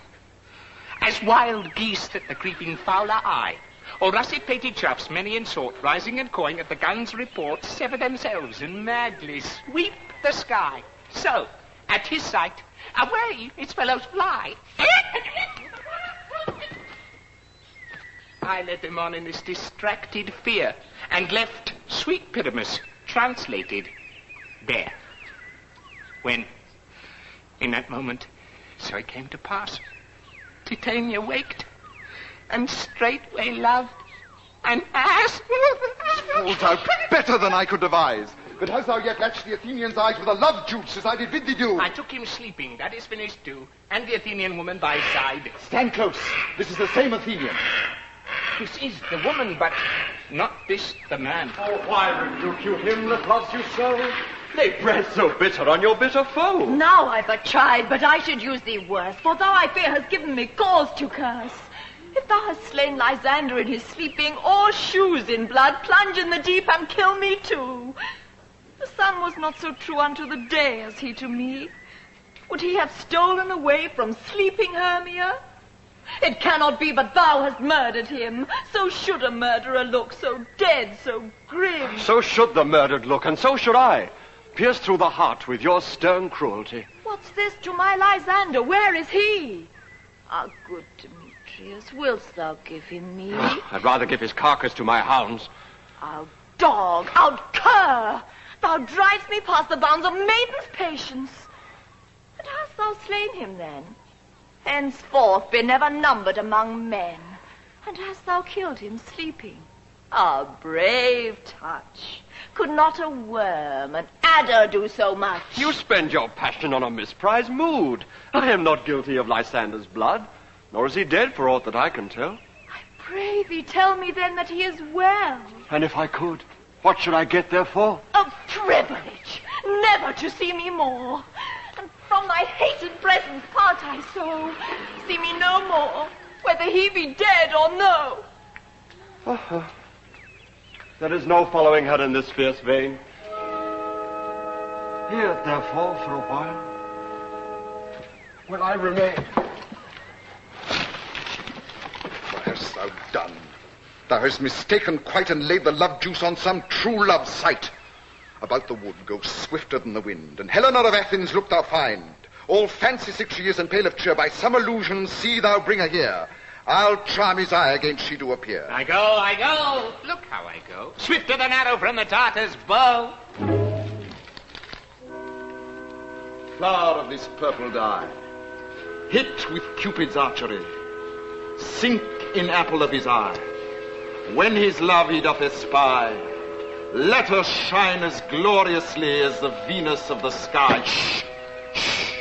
as wild geese that the creeping fowler eye, or russet-pated chaps many in sort, rising and cawing at the gun's report, sever themselves and madly sweep the sky. So, at his sight, away its fellows fly. I led them on in this distracted fear, and left sweet Pyramus translated there. When, in that moment, so it came to pass, Titania waked, and straightway loved an ass. Falls out better than I could devise. But hast thou yet latched the Athenian's eyes with a love juice, as I did bid thee do? I took him sleeping, that is finished too, and the Athenian woman by his side. Stand close. This is the same Athenian. This is the woman, but not this the man. Oh, why rebuke you him that loves you so? Lay breath so bitter on your bitter foe. Now I've a chide, but I should use thee worse, for thou, I fear, hast given me cause to curse. If thou hast slain Lysander in his sleeping, or shoes in blood, plunge in the deep and kill me too. The sun was not so true unto the day as he to me. Would he have stolen away from sleeping Hermia? It cannot be but thou hast murdered him. So should a murderer look, so dead, so grim. So should the murdered look, and so should I, pierced through the heart with your stern cruelty. What's this to my Lysander? Where is he? Ah, good Demetrius, wilt thou give him me? I'd rather give his carcass to my hounds. Out dog, out cur! Thou drivest me past the bounds of maiden's patience. But hast thou slain him then? Henceforth be never numbered among men. And hast thou killed him sleeping? A brave touch. Could not a worm, an adder, do so much? You spend your passion on a misprized mood. I am not guilty of Lysander's blood, nor is he dead for aught that I can tell. Pray thee, tell me then that he is well. And if I could, what should I get therefore? A privilege, never to see me more. And from thy hated presence part I so. See me no more, whether he be dead or no. There is no following her in this fierce vein. Here, therefore, for a while, will I remain. What hast thou done? Thou hast mistaken quite and laid the love juice on some true love's sight. About the wood go swifter than the wind, and Helena of Athens look thou find. All fancy sick she is and pale of cheer, by some illusion see thou bring her here. I'll charm his eye against she do appear. I go. Look how I go. Swifter than arrow from the Tartar's bow. Flower of this purple dye, hit with Cupid's archery, sink in apple of his eye. When his love he doth espy, let her shine as gloriously as the Venus of the sky. Shh, shh.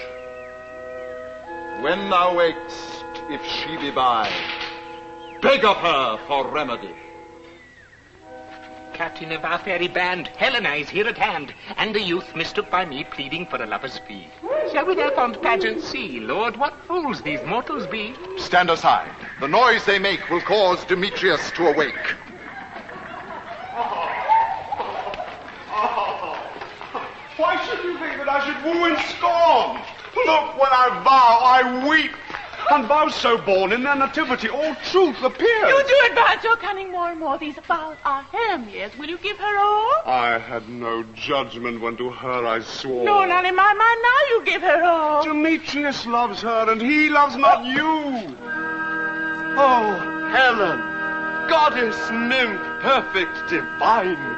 When thou wakest, if she be by, beg of her for remedy. Captain of our fairy band, Helena is here at hand, and the youth mistook by me pleading for a lover's fee. Shall we their fond pageant see, Lord, what fools these mortals be? Stand aside. The noise they make will cause Demetrius to awake. Why should you think that I should woo and scorn? Look, when I vow, I weep. and thou so born in their nativity all truth appears. You do advance your cunning more and more. These vows are Hermia's. Will you give her all? I had no judgment when to her I swore. No, none in my mind. Now you give her all. Demetrius loves her, and he loves not you. Oh, Helen, goddess, nymph, perfect, divine.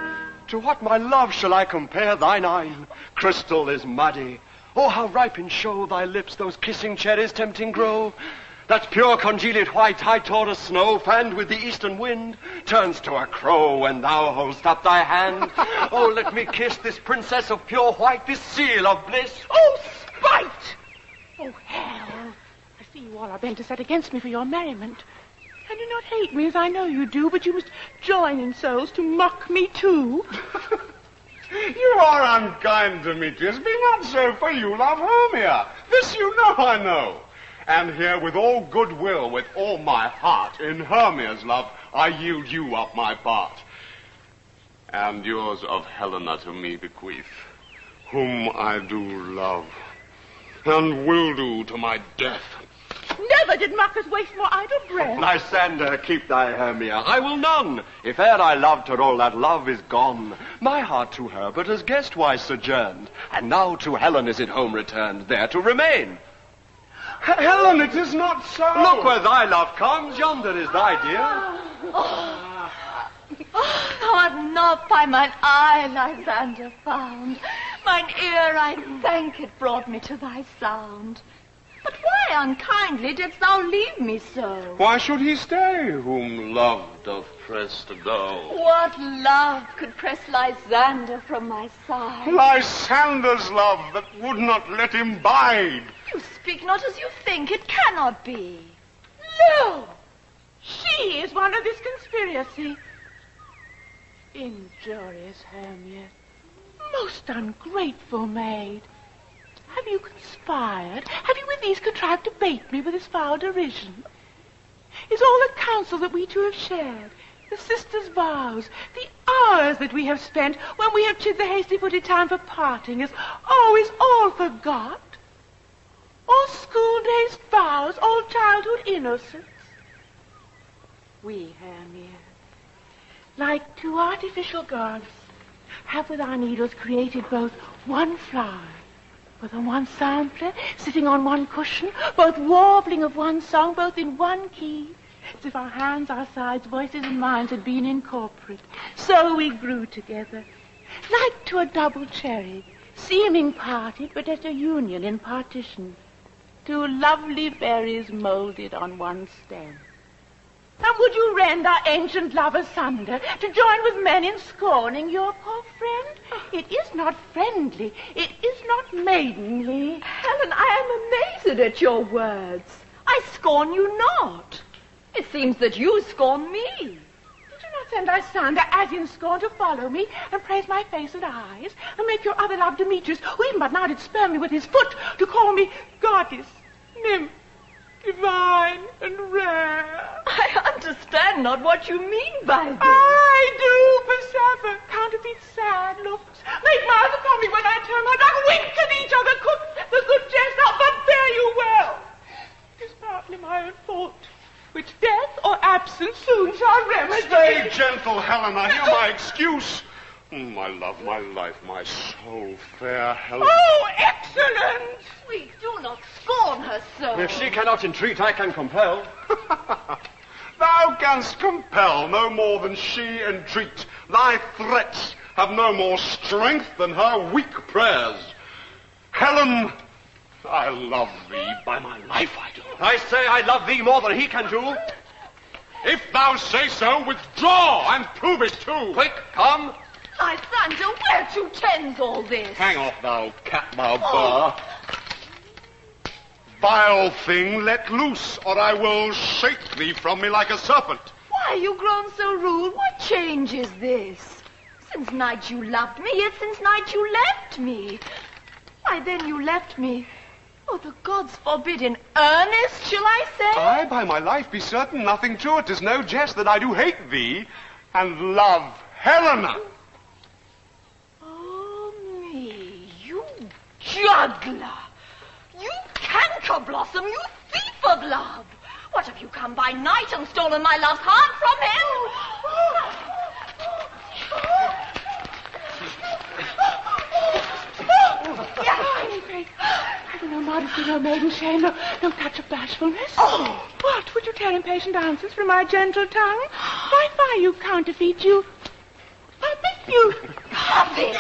To what my love shall I compare thine eyne? Crystal is muddy. Oh, how ripe in show thy lips those kissing cherries tempting grow. That pure congealed white, high Taurus snow, fanned with the eastern wind, turns to a crow when thou hold'st up thy hand. Oh, let me kiss this princess of pure white, this seal of bliss. Oh, spite! Oh, hell! I see you all are bent to set against me for your merriment. And do not hate me as I know you do, but you must join in souls to mock me too. You are unkind, Demetrius. Be not so, for you love Hermia. This you know I know. And here, with all goodwill, with all my heart, in Hermia's love, I yield you up my part. And yours of Helena to me bequeath, whom I do love, and will do to my death. Never did mockers waste more idle breath. Lysander, keep thy Hermia. I will none. If e'er I loved her, all that love is gone. My heart to her but as guest-wise sojourned, and now to Helen is it home returned, there to remain. Helen, it is not so. Look where thy love comes. Yonder is thy dear. Thou art not by mine eye, Lysander, found. Mine ear, I thank it, brought me to thy sound. But why unkindly didst thou leave me so? Why should he stay, whom love doth press to go? What love could press Lysander from my side? Lysander's love that would not let him bide. You speak not as you think, it cannot be. No! She is one of this conspiracy. Injurious Hermia, most ungrateful maid. Have you conspired? Have you with these contrived to bait me with this foul derision? Is all the counsel that we two have shared, the sisters' vows, the hours that we have spent when we have chid the hasty-footed time for parting, is all forgot? All school days' vows, all childhood innocence? We, Hermia, like two artificial gods, have with our needles created both one flower, both on one sampler, sitting on one cushion, both warbling of one song, both in one key, as if our hands, our sides, voices, and minds had been incorporate. So we grew together, like to a double cherry, seeming parted, but at a union in partition, two lovely berries molded on one stem. And would you rend our ancient love asunder to join with men in scorning your poor friend? It is not friendly. It is not maidenly. Helen, I am amazed at your words. I scorn you not. It seems that you scorn me. Did you not send Lysander as in scorn to follow me and praise my face and eyes and make your other love Demetrius, who even but now did spur me with his foot, to call me goddess, nymph, divine and rare? I understand not what you mean by this. I do, Persephone. Counterfeit sad looks. Make mouths upon me when I turn my back. Wink at each other. Cook the good jest out, but fare you well. It is partly my own fault, which death or absence soon shall remedy. Stay gentle, Helena. Hear my excuse. My love, my life, my soul, fair Helena. Oh, excellent! Sweet, do not scorn her so. If she cannot entreat, I can compel. Thou canst compel no more than she entreat. Thy threats have no more strength than her weak prayers. Helen, I love thee, by my life I do. I say I love thee more than he can do. If thou say so, withdraw and prove it too. Quick, come. Lysander, where to tends all this? Hang off, thou cat-mouthed bar. Vile thing, let loose, or I will shake thee from me like a serpent. Why are you grown so rude? What change is this? Since night you loved me, yet since night you left me. Why, then you left me. Oh, the gods forbid, in earnest, shall I say? Aye, by my life, be certain, nothing to it. 'Tis no jest that I do hate thee, and love Helena. Oh, me, you juggler, you canker blossom, you thief of love. What have you come by night and stolen my love's heart from him? No modesty, no maiden shame, no touch of bashfulness. Oh! What? Would you tear impatient answers from my gentle tongue? Why fire you counterfeit? You... Puppet!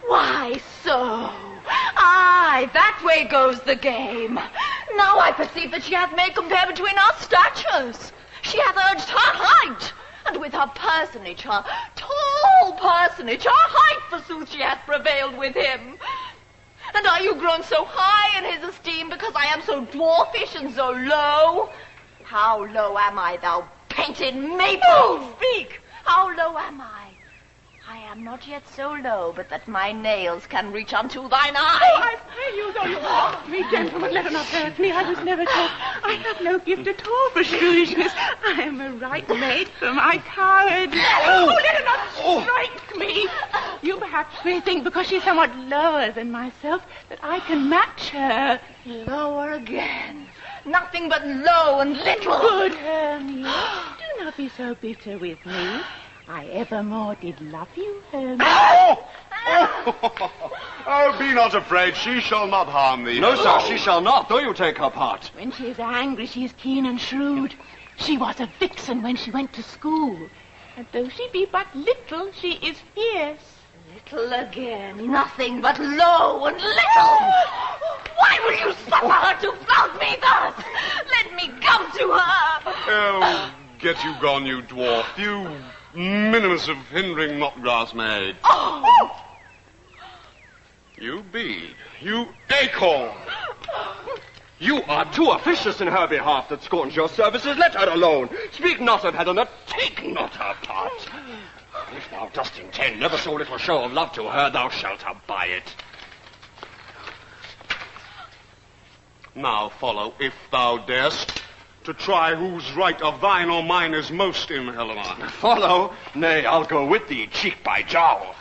Why so? Aye, that way goes the game. Now I perceive that she hath made compare between our statures. She hath urged her height, and with her personage, her tall personage, her height, forsooth, she hath prevailed with him. And are you grown so high in his esteem because I am so dwarfish and so low? How low am I, thou painted maple? Oh, speak! How low am I? I am not yet so low, but that my nails can reach unto thine eye. Oh, I pray you, though you mock me, gentlemen, let her not hurt me. I was never taught. I have no gift at all for shrewdness. I am a right mate for my coward. Oh, let her not strike me. You perhaps may think, because she's somewhat lower than myself, that I can match her. Lower again. Nothing but low and little. Good Hermia, do not be so bitter with me. I evermore did love you, Hermia. Oh, be not afraid. She shall not harm thee. No, sir, she shall not, though you take her part. When she is angry, she is keen and shrewd. She was a vixen when she went to school. And though she be but little, she is fierce. Little again. Nothing but low and little. Why will you suffer her to flout me thus? Let me come to her. Oh, get you gone, you dwarf. You minimus of hindering knotgrass maid. Oh! You bead. You acorn. You are too officious in her behalf that scorns your services. Let her alone. Speak not of Helena. Take not her part. If thou dost intend never so little show of love to her, thou shalt abide it. Now follow, if thou darest, to try whose right of thine or mine is most in Helena. Follow? Nay, I'll go with thee, cheek by jowl.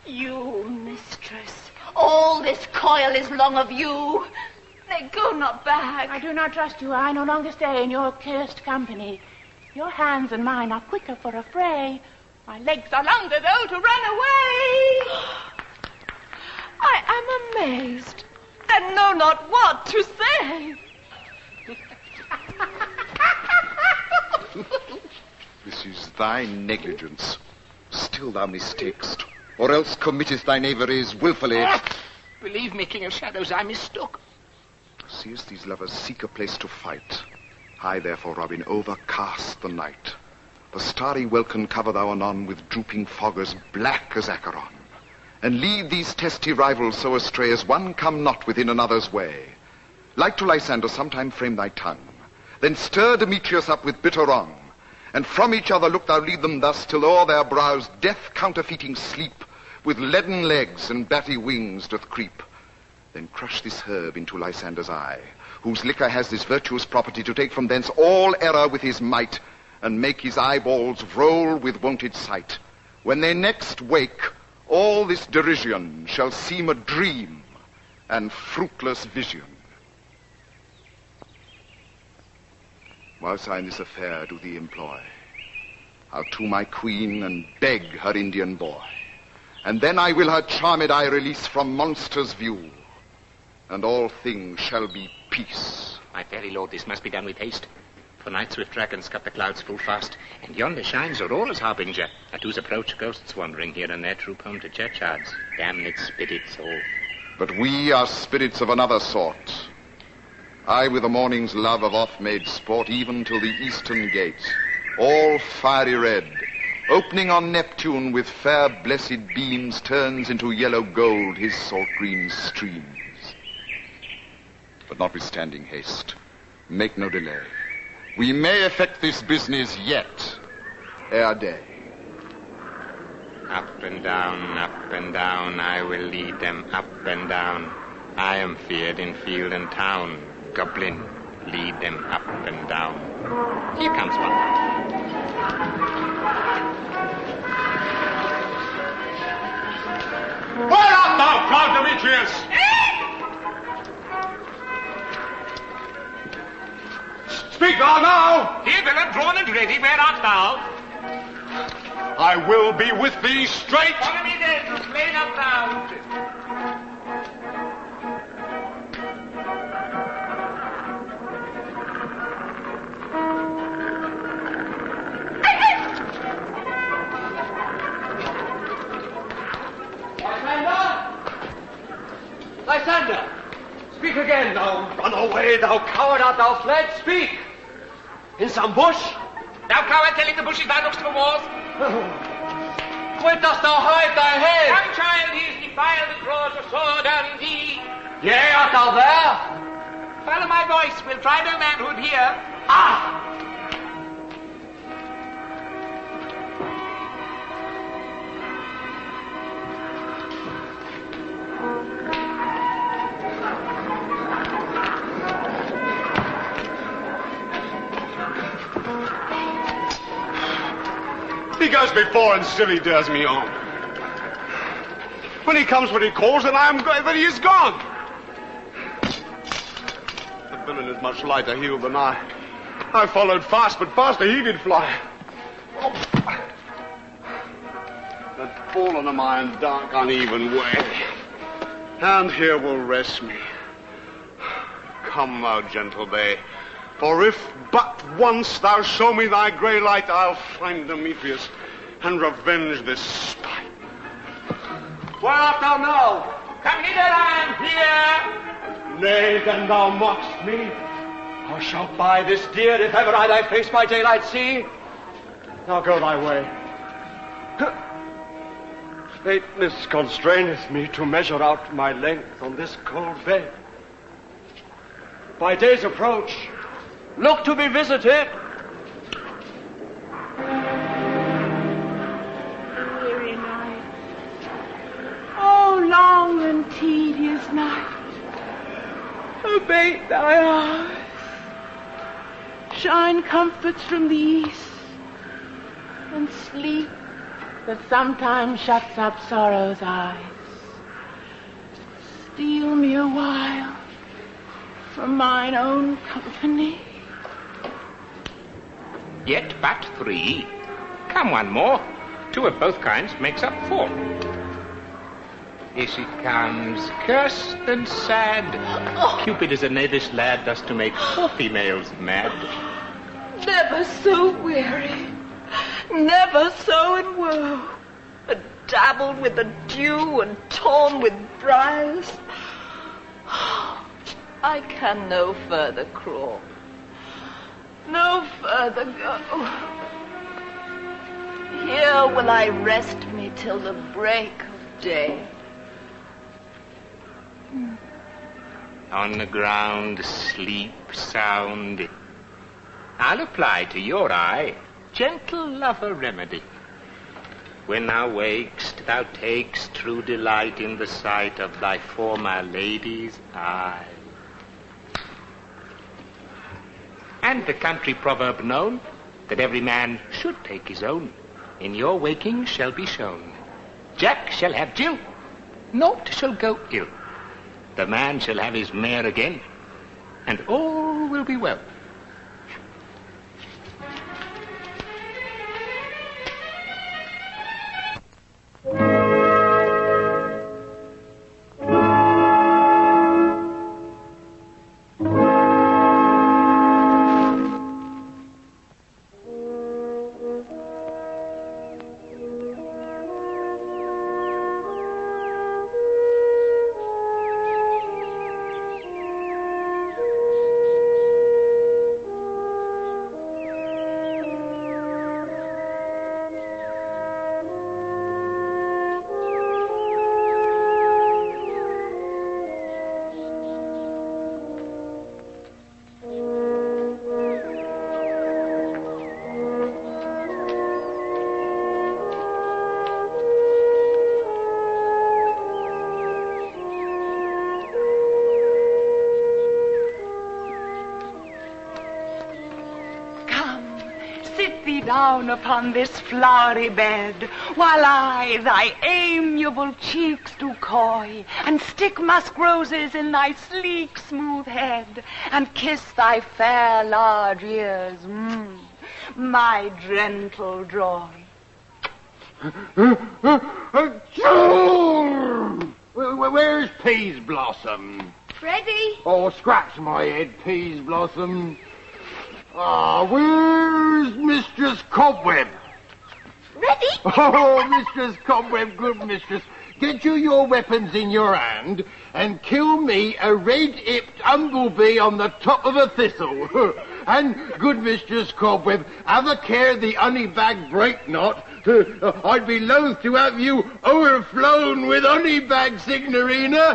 You, mistress, all this coil is long of you. They go not back. I do not trust you. I no longer stay in your cursed company. Your hands and mine are quicker for a fray. My legs are longer, though, to run away. I am amazed and know not what to say. This is thy negligence. Still thou mistakest, or else committeth thine knaveries wilfully. Believe me, King of Shadows, I mistook. Seest these lovers seek a place to fight. I, therefore, Robin, overcast the night. The starry welkin cover thou anon with drooping fog as black as Acheron, and lead these testy rivals so astray as one come not within another's way. Like to Lysander, sometime frame thy tongue, then stir Demetrius up with bitter wrong, and from each other look thou lead them thus, till o'er their brows death counterfeiting sleep, with leaden legs and batty wings doth creep. Then crush this herb into Lysander's eye, whose liquor has this virtuous property to take from thence all error with his might, and make his eyeballs roll with wonted sight. When they next wake, all this derision shall seem a dream and fruitless vision. Whilst I in this affair do thee employ, I'll to my queen and beg her Indian boy, and then I will her charmed eye release from monsters' view, and all things shall be peace. My very lord, this must be done with haste, for night swift dragons cut the clouds full fast, and yonder shines Aurora's harbinger, at whose approach ghosts wandering here and there troop home to churchyards. Damned spirits all. But we are spirits of another sort. I with the morning's love of oft-made sport, even till the eastern gate, all fiery red, opening on Neptune with fair blessed beams, turns into yellow gold his salt green streams. But notwithstanding haste, make no delay. We may effect this business yet, ere day. Up and down, I will lead them up and down. I am feared in field and town. Goblin, lead them up and down. Here comes one. Where art thou, proud Demetrius? gone now? Here, villain, drawn and ready, where art thou? I will be with thee straight. Follow me then, plain up thou. Lysander! Speak again, thou runaway, thou coward, art thou fled? Speak! In some bush? Thou coward, telling the bushes thou lookst for wars. Where dost thou hide thy head? Young child, he is defiled that draws a sword on thee. Yea, art thou there? Follow my voice, we'll try no manhood here. Ah! He goes before and still he dares me on. When he comes when he calls, then I am that he is gone. The villain is much lighter heeled than I. I followed fast, but faster he did fly. Oh. That fallen am I in dark, uneven way. And here will rest me. Come, thou gentle day. For if but once thou show me thy grey light, I'll find Demetrius and revenge this spite. Where art thou now? Come hither, I am here. Nay, then thou mockst me. Thou shalt buy this dear if ever I thy face by daylight see. Now go thy way. Fateness constraineth me to measure out my length on this cold bed. By day's approach, look to be visited. Weary night. Oh, long and tedious night. Abate thy eyes. Shine comforts from the east. And sleep that sometimes shuts up sorrow's eyes. Steal me a while from mine own company. Yet but 3. Come, one more. 2 of both kinds makes up 4. Here she comes, cursed and sad. Cupid is a knavish lad, thus to make 4 females mad. Never so weary, never so in woe, dabbled with the dew and torn with briars. I can no further crawl, no further go. Here will I rest me till the break of day. On the ground sleep sound. I'll apply to your eye gentle lover remedy. When thou wakest, thou takest true delight in the sight of thy former lady's eye. And the country proverb known, that every man should take his own, in your waking shall be shown. Jack shall have Jill, naught shall go ill. The man shall have his mare again, and all will be well. down upon this flowery bed, while I thy amiable cheeks do coy, and stick musk roses in thy sleek smooth head, and kiss thy fair large ears, my gentle joy. Where's Peas Blossom? Freddy? Oh, scratch my head, Peas Blossom. Where's Mistress Cobweb? Ready? Oh, Mistress Cobweb, good mistress. Get you your weapons in your hand and kill me a red-hipped humblebee on the top of a thistle. And, good Mistress Cobweb, have a care the honey bag break not. I'd be loath to have you overflown with honey bag, Signorina.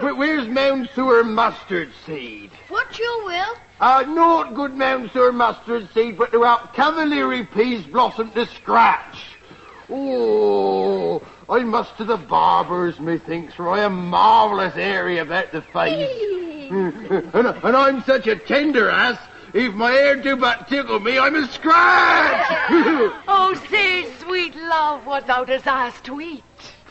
Where's Mounseer mustard seed? What you will? Not good Mounseer mustard seed, but to help Cavalieri Peas Blossom to scratch. Oh, I must to the barbers, methinks, for I am marvellous airy about the face. and I'm such a tender ass, if my hair do but tickle me, I'm a scratch. Oh, say, sweet love, what thou desirest to eat.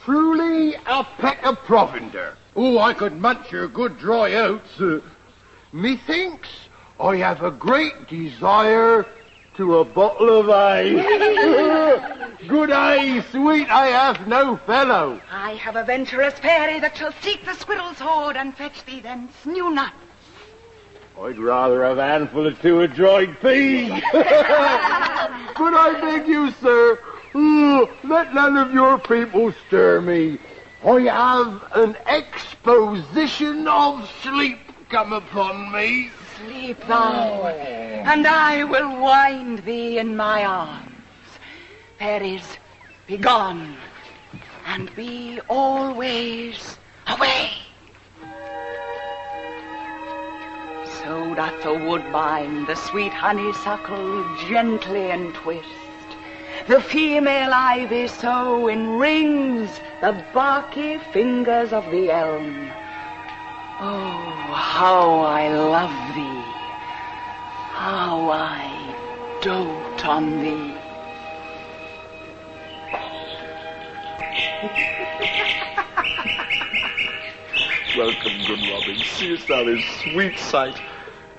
Truly a peck of provender. Oh, I could munch your good dry oats. Methinks I have a great desire to a bottle of ale. Good ale, sweet, I have no fellow. I have a venturous fairy that shall seek the squirrel's hoard and fetch thee thence new nuts. I'd rather have a handful or two of dried peas. But I beg you, sir, let none of your people stir me. I have an exposition of sleep come upon me. Sleep thou, and I will wind thee in my arms. Fairies, be gone, and be always away. So doth the woodbine the sweet honeysuckle gently entwist, the female ivy so enrings the barky fingers of the elm. Oh, how I love thee, how I dote on thee. Welcome, good Robin. Seest thou this sweet sight?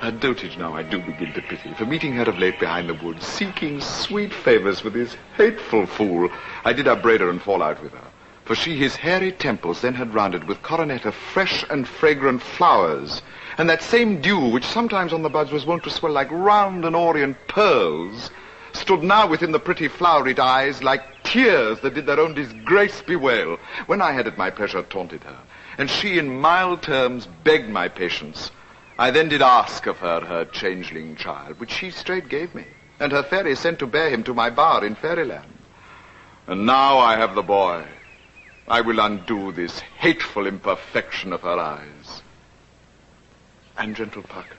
Her dotage now I do begin to pity, for meeting her of late behind the woods, seeking sweet favours with this hateful fool, I did upbraid her and fall out with her. For she his hairy temples then had rounded with coronet of fresh and fragrant flowers, and that same dew which sometimes on the buds was wont to swell like round and orient pearls, stood now within the pretty floweried eyes like tears that did their own disgrace bewail, when I had at my pleasure taunted her, and she in mild terms begged my patience. I then did ask of her changeling child, which she straight gave me, and her fairy sent to bear him to my bower in fairyland. And now I have the boy. I will undo this hateful imperfection of her eyes. And, gentle Puck,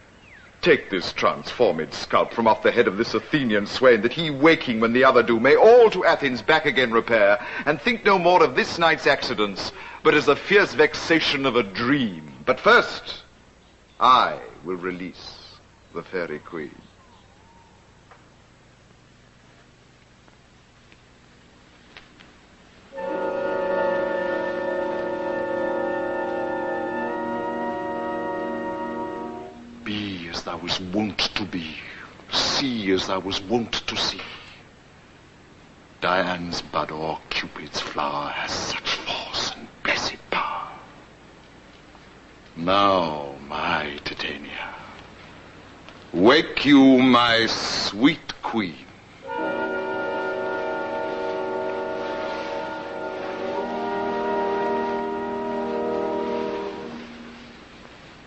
take this transformed scalp from off the head of this Athenian swain, that he, waking when the other do, may all to Athens back again repair, and think no more of this night's accidents, but as the fierce vexation of a dream. But first, I will release the fairy queen. Be as thou was wont to be, see as thou was wont to see. Dian's bud or Cupid's flower has such force and blessed power. Now, my Titania, wake you my sweet queen.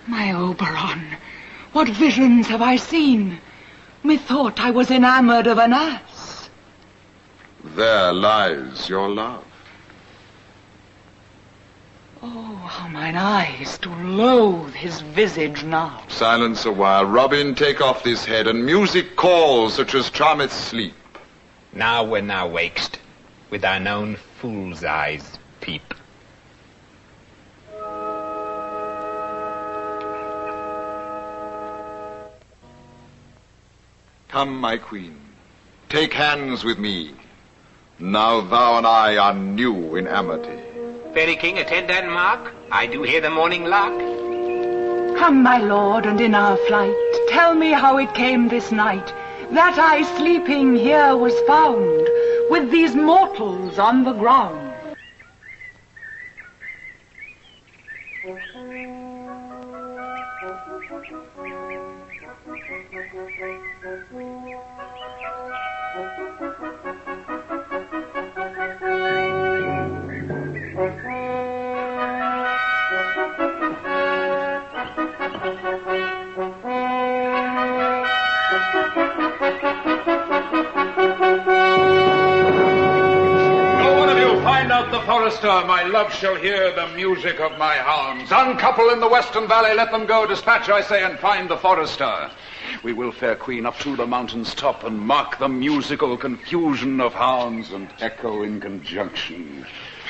My Oberon, what visions have I seen? Methought I was enamored of an ass. There lies your love. Oh, how mine eyes do loathe his visage now. Silence a while. Robin, take off this head, and music call such as charmeth sleep. Now when thou wakest, with thine own fool's eyes peep. Come, my queen, take hands with me. Now thou and I are new in amity. Fairy king, attend and mark. I do hear the morning lark. Come, my lord, and in our flight, tell me how it came this night that I sleeping here was found with these mortals on the ground. Forester, my love shall hear the music of my hounds. Uncouple in the western valley, let them go. Dispatch, I say, and find the forester. We will, fair queen, up to the mountain's top and mark the musical confusion of hounds and echo in conjunction.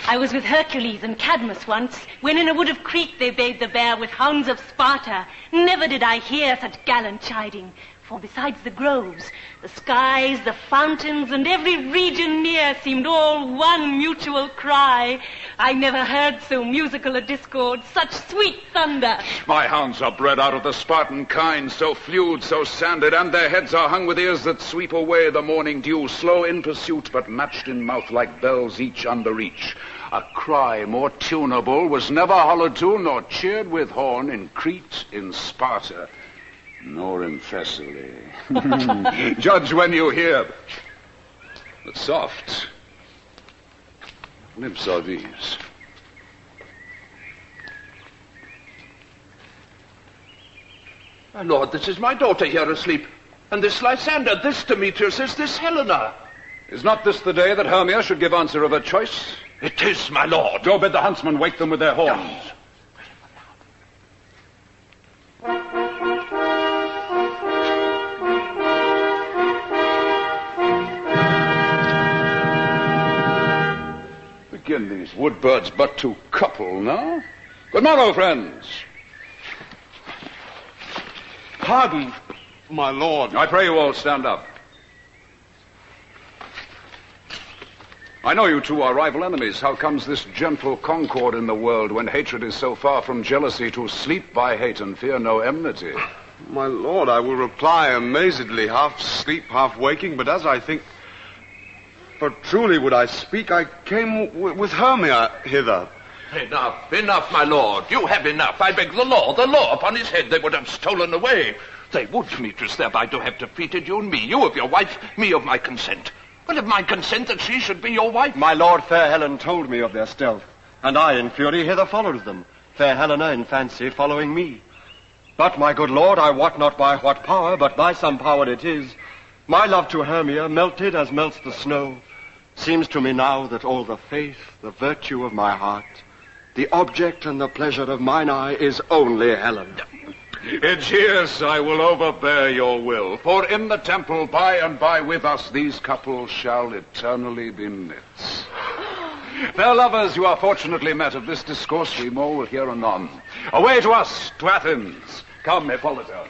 I was with Hercules and Cadmus once, when in a wood of Crete they bade the bear with hounds of Sparta. Never did I hear such gallant chiding. For besides the groves, the skies, the fountains, and every region near seemed all one mutual cry. I never heard so musical a discord, such sweet thunder. My hounds are bred out of the Spartan kind, so flewed, so sanded, and their heads are hung with ears that sweep away the morning dew, slow in pursuit, but matched in mouth like bells, each under each. A cry more tunable was never hollowed to, nor cheered with horn in Crete, in Sparta, nor in Thessaly. Judge when you hear. But soft lips are these. My lord, this is my daughter here asleep. And this Lysander, this Demetrius, is this Helena. Is not this the day that Hermia should give answer of her choice? It is, my lord. Go bid the huntsmen wake them with their horns. Begin these wood birds but to couple now? Good morrow, friends. Pardon, my lord. I pray you all stand up. I know you two are rival enemies. How comes this gentle concord in the world when hatred is so far from jealousy to sleep by hate and fear no enmity? My lord, I will reply amazedly, half sleep, half waking, but as I think, for truly would I speak, I came with Hermia hither. Enough, enough, my lord. You have enough. I beg the law upon his head they would have stolen away. They would, Demetrius, thereby to have defeated you and me. You of your wife, me of my consent. Well, of my consent that she should be your wife. My lord, fair Helen told me of their stealth, and I in fury hither followed them, fair Helena in fancy following me. But, my good lord, I wot not by what power, but by some power it is, my love to Hermia, melted as melts the snow, seems to me now that all the faith, the virtue of my heart, the object and the pleasure of mine eye is only Helen. Egeus, I will overbear your will, for in the temple by and by with us these couples shall eternally be knit. Fair lovers, you are fortunately met. Of this discourse we more will hear anon. Away to us, to Athens. Come, Hippolyta.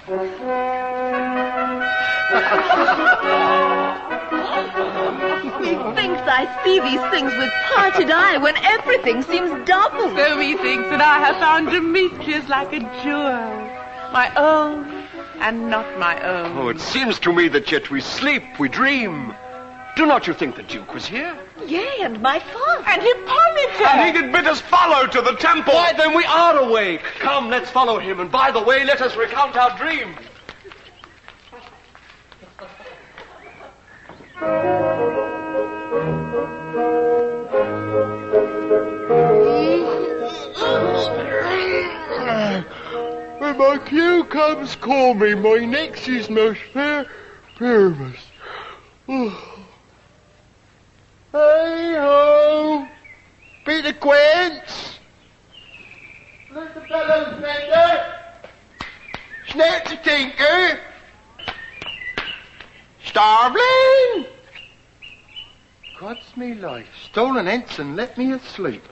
Methinks I see these things with parted eye when everything seems double. So methinks that I have found Demetrius like a jewel. My own and not my own. Oh, it seems to me that yet we sleep, we dream. Do not you think the Duke was here? Yea, and my father. And Hippolyta. And he did bid us follow to the temple. Why, then we are awake. Come, let's follow him, and by the way, let us recount our dream. When my cue comes, call me. My next is most fair Pyramus. Hey-ho! Peter Quince! Let the fellows better! Snap the tinker! Starveling! God's me life. Stolen ensign, let me asleep.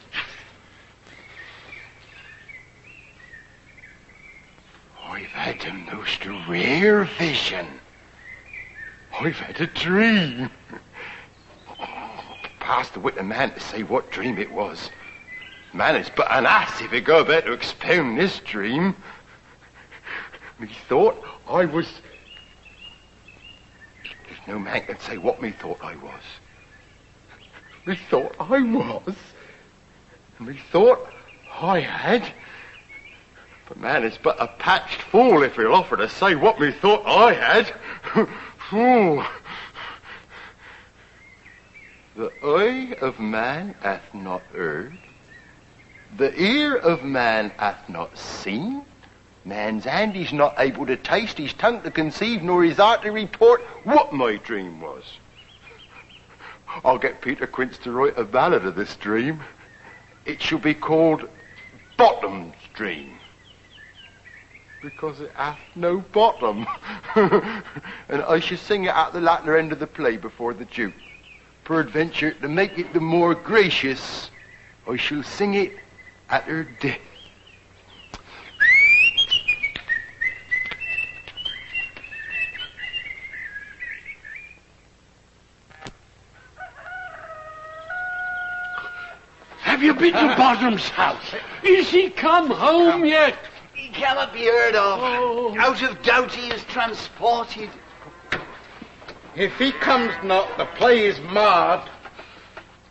I've had the most rare vision. I've had a dream. Past the wit of man to say what dream it was. Man is but an ass if he go about to expound this dream. Methought I was... There's no man can say what methought I was. Methought I was. Methought I had. But man is but a patched fool if he'll offer to say what methought I had. Fool. The eye of man hath not heard, the ear of man hath not seen, man's hand is not able to taste, his tongue to conceive, nor his heart to report what my dream was. I'll get Peter Quince to write a ballad of this dream. It shall be called Bottom's Dream, because it hath no bottom. And I shall sing it at the latter end of the play before the Duke. Peradventure, to make it the more gracious, I shall sing it at her death. Have you been to Bottom's house? Is he come home yet? He cannot be heard of. Out of doubt he is transported. If he comes not, the play is marred.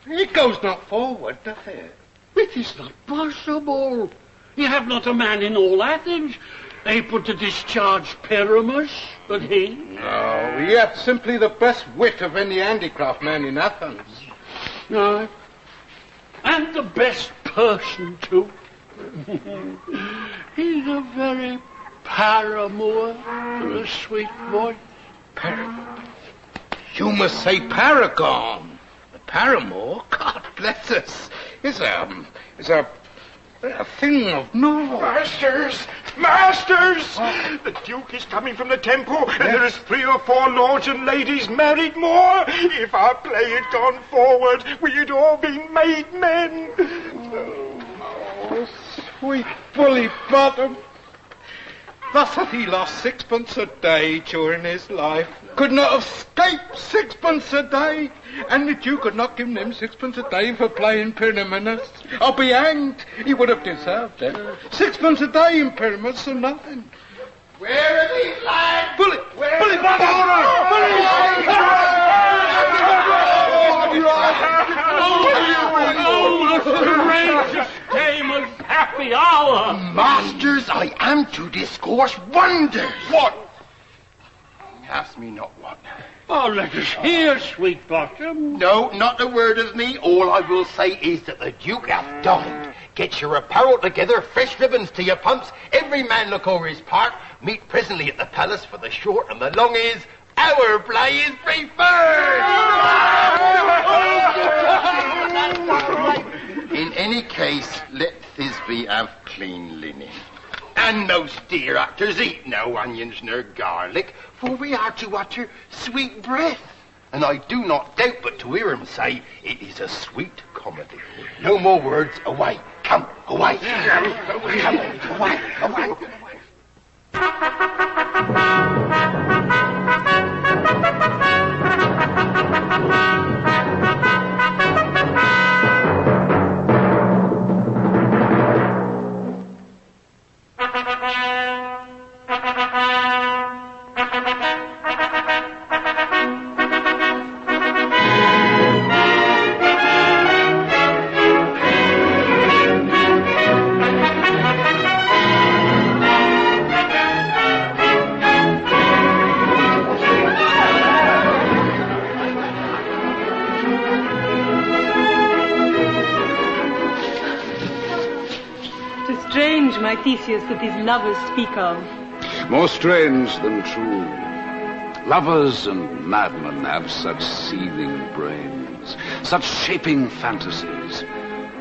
It goes not forward, doth it? It is not possible. You have not a man in all Athens able to discharge Pyramus but he. No, he hath simply the best wit of any handicraft man in Athens. No. And the best person, too. He's a very paramour with a sweet voice. You must say paragon. The paramour, God bless us, is a thing of no. Masters! Masters! The Duke is coming from the temple, and there is 3 or 4 lords and ladies married more. If our play had gone forward, we had all been made men. Oh, sweet bully Bottom. Thus hath he lost 6pence a day during his life. Could not have escaped 6pence a day. And the Duke could not give him 6pence a day for playing Pyramus. I'll be hanged. He would have deserved it. 6pence a day in Pyramus for nothing. Where are these lads? Bully! Bully Bottom! Oh, the courageous Damon's happy hour! Masters, I am to discourse wonders. What? Ask me not what. Oh, let us hear, sweet Bottom. No, not a word of me. All I will say is that the Duke hath dined. Get your apparel together, fresh ribbons to your pumps, every man look over his part, meet presently at the palace, for the short and the long is, our play is preferred. In any case, let Thisbe have clean linen. And those dear actors eat no onions nor garlic, for we are to utter sweet breath. And I do not doubt but to hear him say, it is a sweet comedy. No more words, away. Come, away. Come, away, away. My Theseus, that these lovers speak of. More strange than true. Lovers and madmen have such seething brains, such shaping fantasies,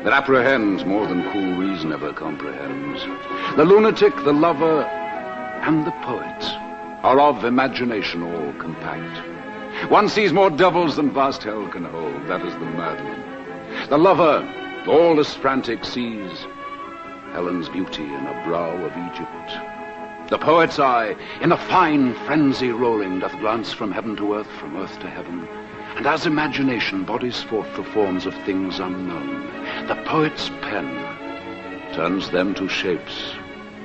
that apprehend more than cool reason ever comprehends. The lunatic, the lover, and the poet are of imagination all compact. One sees more devils than vast hell can hold, that is the madman. The lover, all as frantic, sees Helen's beauty in a brow of Egypt. The poet's eye, in a fine frenzy rolling, doth glance from heaven to heaven, and as imagination bodies forth the forms of things unknown, the poet's pen turns them to shapes,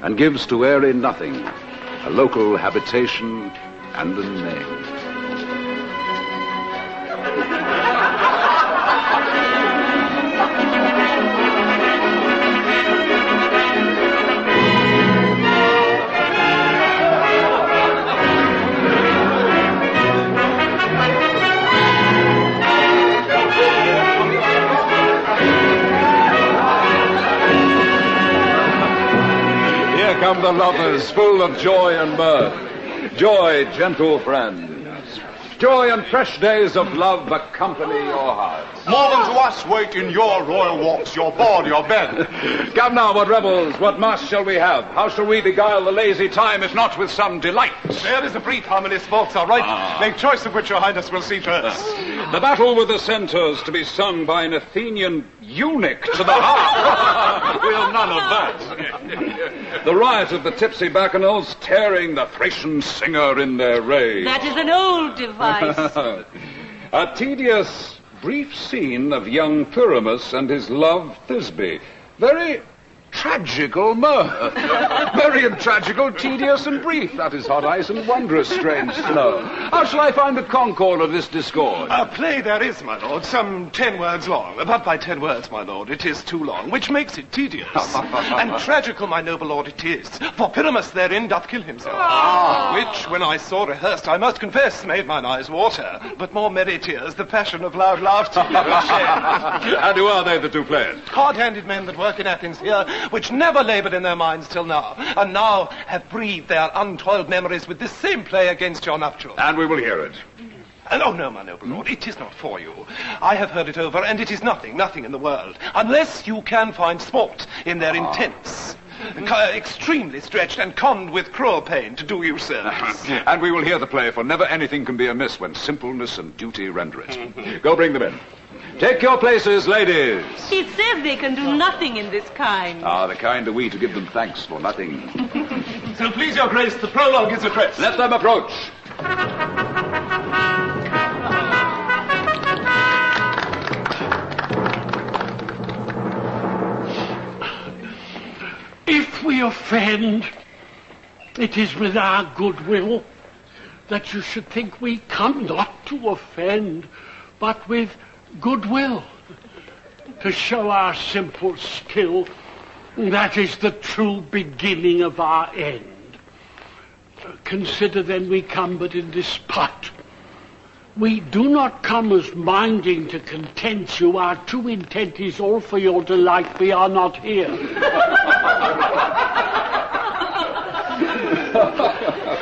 and gives to airy nothing a local habitation and a name. Come the lovers, full of joy and mirth. Joy, gentle friends. Joy and fresh days of love accompany your hearts. More than to us wait in your royal walks, your board, your bed. Come now, what revels, what masque shall we have? How shall we beguile the lazy time, if not with some delight? There is a brief harmonious waltz, all right. Make choice of which your highness will see first. The battle with the centaurs to be sung by an Athenian eunuch to the harp. We'll none of that. The riot of the tipsy bacchanals tearing the Thracian singer in their rage. That is an old device. A tedious, brief scene of young Pyramus and his love Thisbe. Very tragical mirth. Very tragical, tedious, and brief. That is hot ice and wondrous strange snow. How shall I find the concord of this discord? A play there is, my lord, some 10 words long. But by 10 words, my lord, it is too long, which makes it tedious. And tragical, my noble lord, it is. For Pyramus therein doth kill himself. Which, when I saw rehearsed, I must confess, made mine eyes water. But more merry tears, the passion of loud laughter. And who are they that do play it? Hard-handed men that work in Athens here, which never laboured in their minds till now, and now have breathed their untoiled memories with this same play against your nuptials. And we will hear it. And oh no, my noble lord, it is not for you. I have heard it over, and it is nothing in the world, unless you can find sport in their intents. Extremely stretched and conned with cruel pain to do you service. And we will hear the play, for never anything can be amiss when simpleness and duty render it. Go bring them in. Take your places, ladies. He says they can do nothing in this kind. Ah, the kind are we to give them thanks for nothing. So please your grace, the prologue is addressed. Let them approach. If we offend, it is with our goodwill that you should think we come not to offend, but with goodwill, to show our simple skill. That is the true beginning of our end. Consider then we come but in this part. We do not come as minding to content you. Our true intent is all for your delight. We are not here.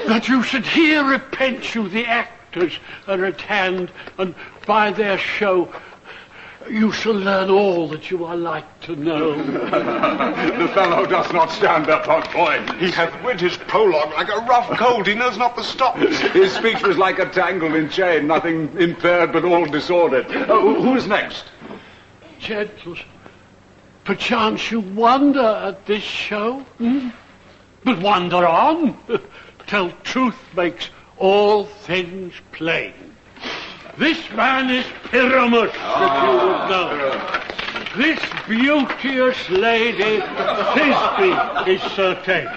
That you should here repent you, the actors are at hand, and by their show you shall learn all that you are like to know. The fellow does not stand up on point. He hath writ his prologue like a rough colt. He knows not the stops. His speech was like a tangle in chain, nothing impaired but all disordered. Who's next? Gentles, perchance you wonder at this show? But wonder on, till truth makes all things plain. This man is Pyramus, that you would know. This beauteous lady, Thisbe, is certain.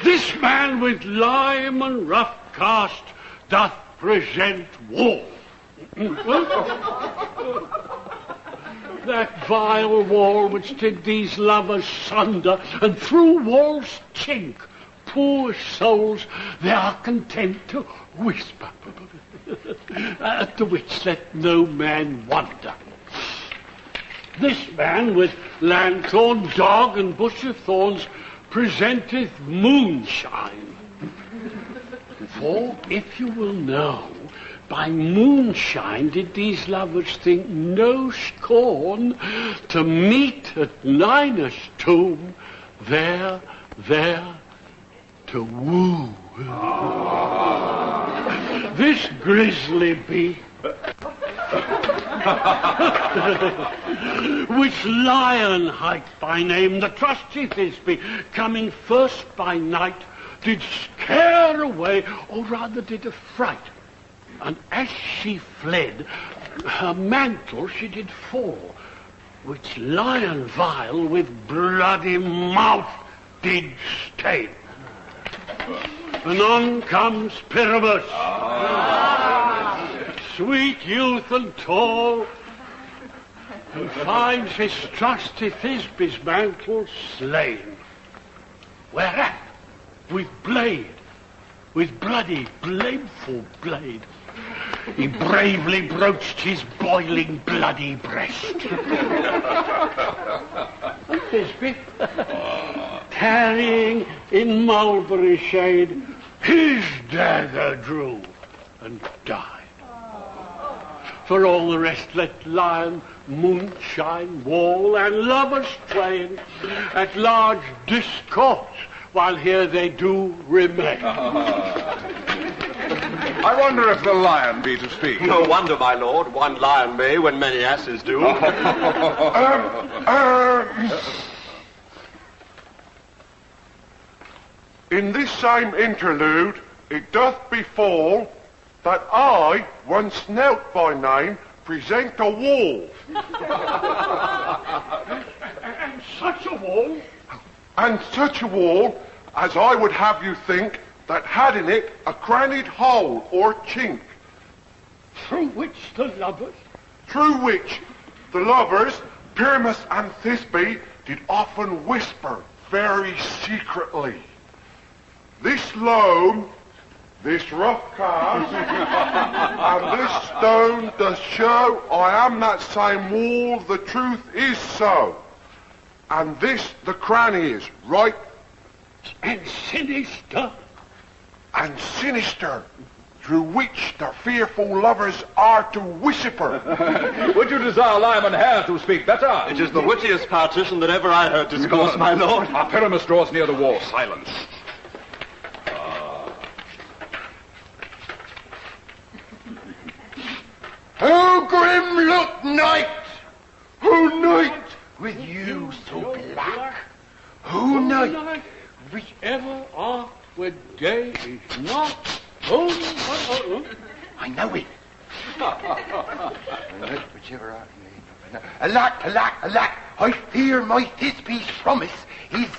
This man with lime and rough cast doth present war. That vile wall which did these lovers sunder, and through wall's chink, poor souls, they are content to whisper, at the which let no man wonder. This man with lanthorn, dog, and bush of thorns presenteth moonshine. For if you will know, by moonshine did these lovers think no scorn to meet at Ninus' tomb, there to woo. This grisly beast Which lion hight by name, the trusty Thisbe, coming first by night, did scare away, or rather did affright. And as she fled, her mantle she did fall, which lion vile with bloody mouth did stain. Anon comes Pyramus, sweet youth and tall, and finds his trusty Thisbe's mantle slain. Whereat, with bloody, blameful blade, he bravely broached his boiling bloody breast. And Thisbe, tarrying in mulberry shade, his dagger drew and died. For all the rest let lion, moonshine, wall, and lovers twain at large discourse, while here they do remain. I wonder if the lion be to speak. No wonder, my lord. One lion may when many asses do. In this same interlude, it doth befall that I, one Snout by name, present a wall. And such a wall? And such a wall as I would have you think that had in it a crannied hole or chink. Through which the lovers, Pyramus and Thisbe, did often whisper very secretly. This loam, this rough cast, and this stone does show I am that same wall, the truth is so. And this the cranny is, right? And sinister. And sinister, through which the fearful lovers are to whisper. Would you desire Lyman Hare to speak better? It is the wittiest partition that ever I heard discourse, my lord. Our Pyramus draws near the wall. Silence. Oh, grim look night! Oh, night! With you so black. Oh, night! Whichever art where day is not. I know it. Whichever art. Alack, alack, alack! I fear my Thisbe's promise is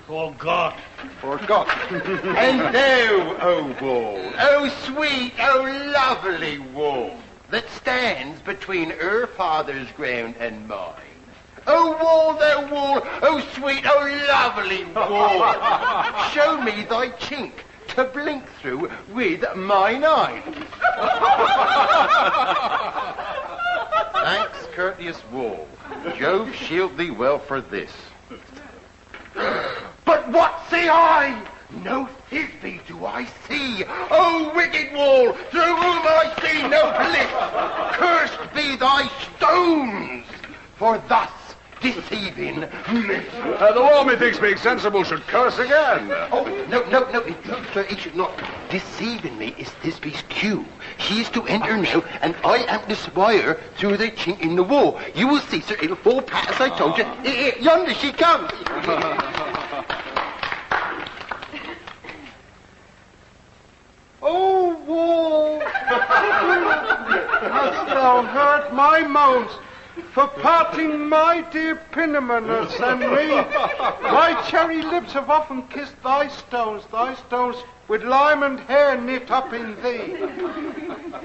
forgot. And thou, O wall, O sweet, O lovely wall, that stands between her father's ground and mine. O wall, thou wall, O sweet, O lovely wall, show me thy chink to blink through with mine eyes. Thanks, courteous wall. Jove shield thee well for this. But what see I? No Thisbe do I see. O wicked wall, through whom I see no bliss. Cursed be thy stones, for thus deceiving me. The wall, methinks, being sensible, should curse again. Oh, no, sir, he should not. Deceiving me is Thisbe's cue. She is to enter now, and I am to spire through the chink in the wall. You will see, sir, it'll fall pat as I told you. Yonder she comes. Oh, wall! Hast thou heard my moans for parting my dear Pyramus and me? My cherry lips have often kissed thy stones with lime and hair knit up in thee.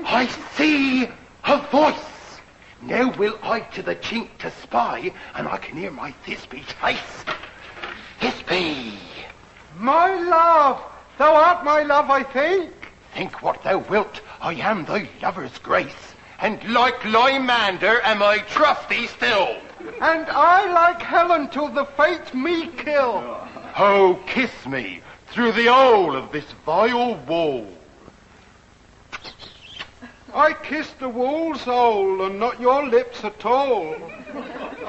I see a voice. Now will I to the chink to spy, and I can hear my Thisbe's face. Thisbe! My love! Thou art my love, I think. Think what thou wilt. I am thy lover's grace, and like Lymander am I trusty still. And I like Helen till the fates me kill. Oh, kiss me through the hole of this vile wall. I kiss the wall's hole, and not your lips at all.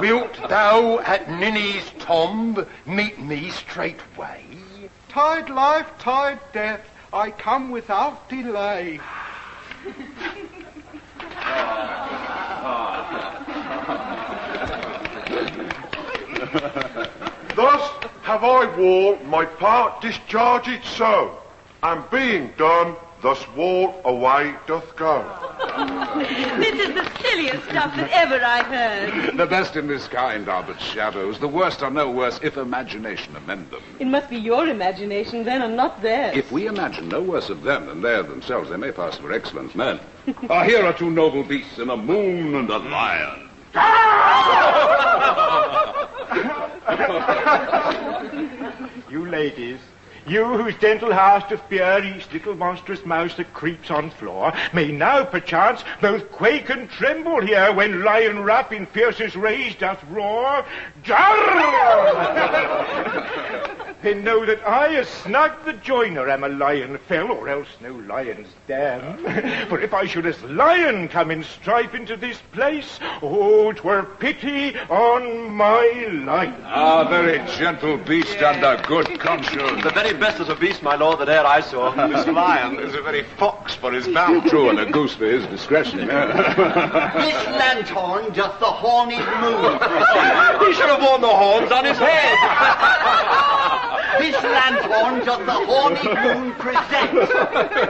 Wilt thou at Ninny's tomb meet me straightway? Tide life, tide death, I come without delay. Thus have I war my part discharged so, and being done, thus war away doth go. This is the silliest stuff that ever I heard. The best in this kind are but shadows. The worst are no worse if imagination amend them. It must be your imagination then and not theirs. If we imagine no worse of them than they of themselves, they may pass for excellent men. Here are two noble beasts, and a moon and a lion. You ladies, you whose gentle hearts doth bear each little monstrous mouse that creeps on floor, may now perchance both quake and tremble here when lion rap in fiercest rage doth roar. Then know that I, as Snug the joiner, am a lion fell, or else no lion's dam. For if I should as lion come in strife into this place, oh, 'twere pity on my life. Ah, very gentle beast and a good conscience. The very best of a beast, my lord, that e'er I saw. This lion is a very fox for his bound. True, and a goose for his discretion. This lanthorn doth the horny moon. He should have worn the horns on his head. This lanthorn doth the horny moon present.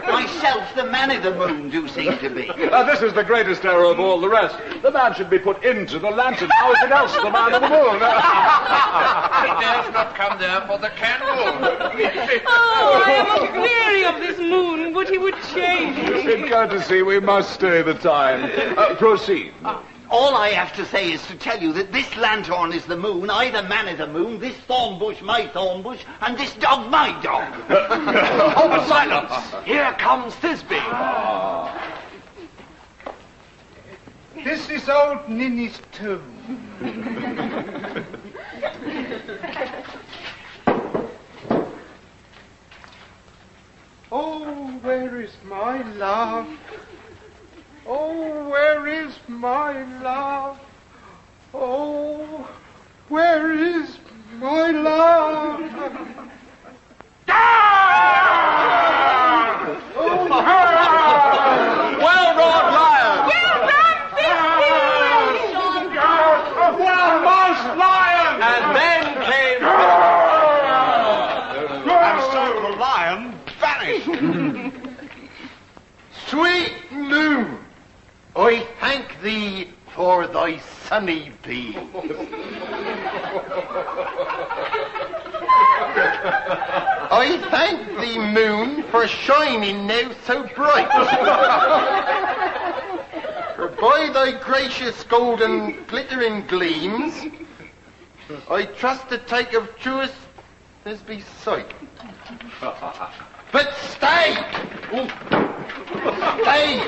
Myself, the man of the moon, do seem to be. This is the greatest error of all the rest. The man should be put into the lantern. How is it else the man of the moon? He dares not come there for the candle. Oh, I am weary of this moon. Would he would change. In courtesy, we must stay the time. Proceed. All I have to say is to tell you that this lanthorn is the moon, I the man of the moon, this thorn bush my thorn bush, and this dog my dog. Oh, silence! Here comes Thisbe. This is old Ninny's tomb. Oh, where is my love? Oh, where is my love? Oh, where is my love? Well roared lion! Well done, A well-moused lion! And then came... And so the lion vanished. Sweet moon, I thank thee for thy sunny beam. I thank thee, moon, for shining now so bright. For by thy gracious golden glittering gleams, I trust to take of truest Thisbe sight. But stay! Stay!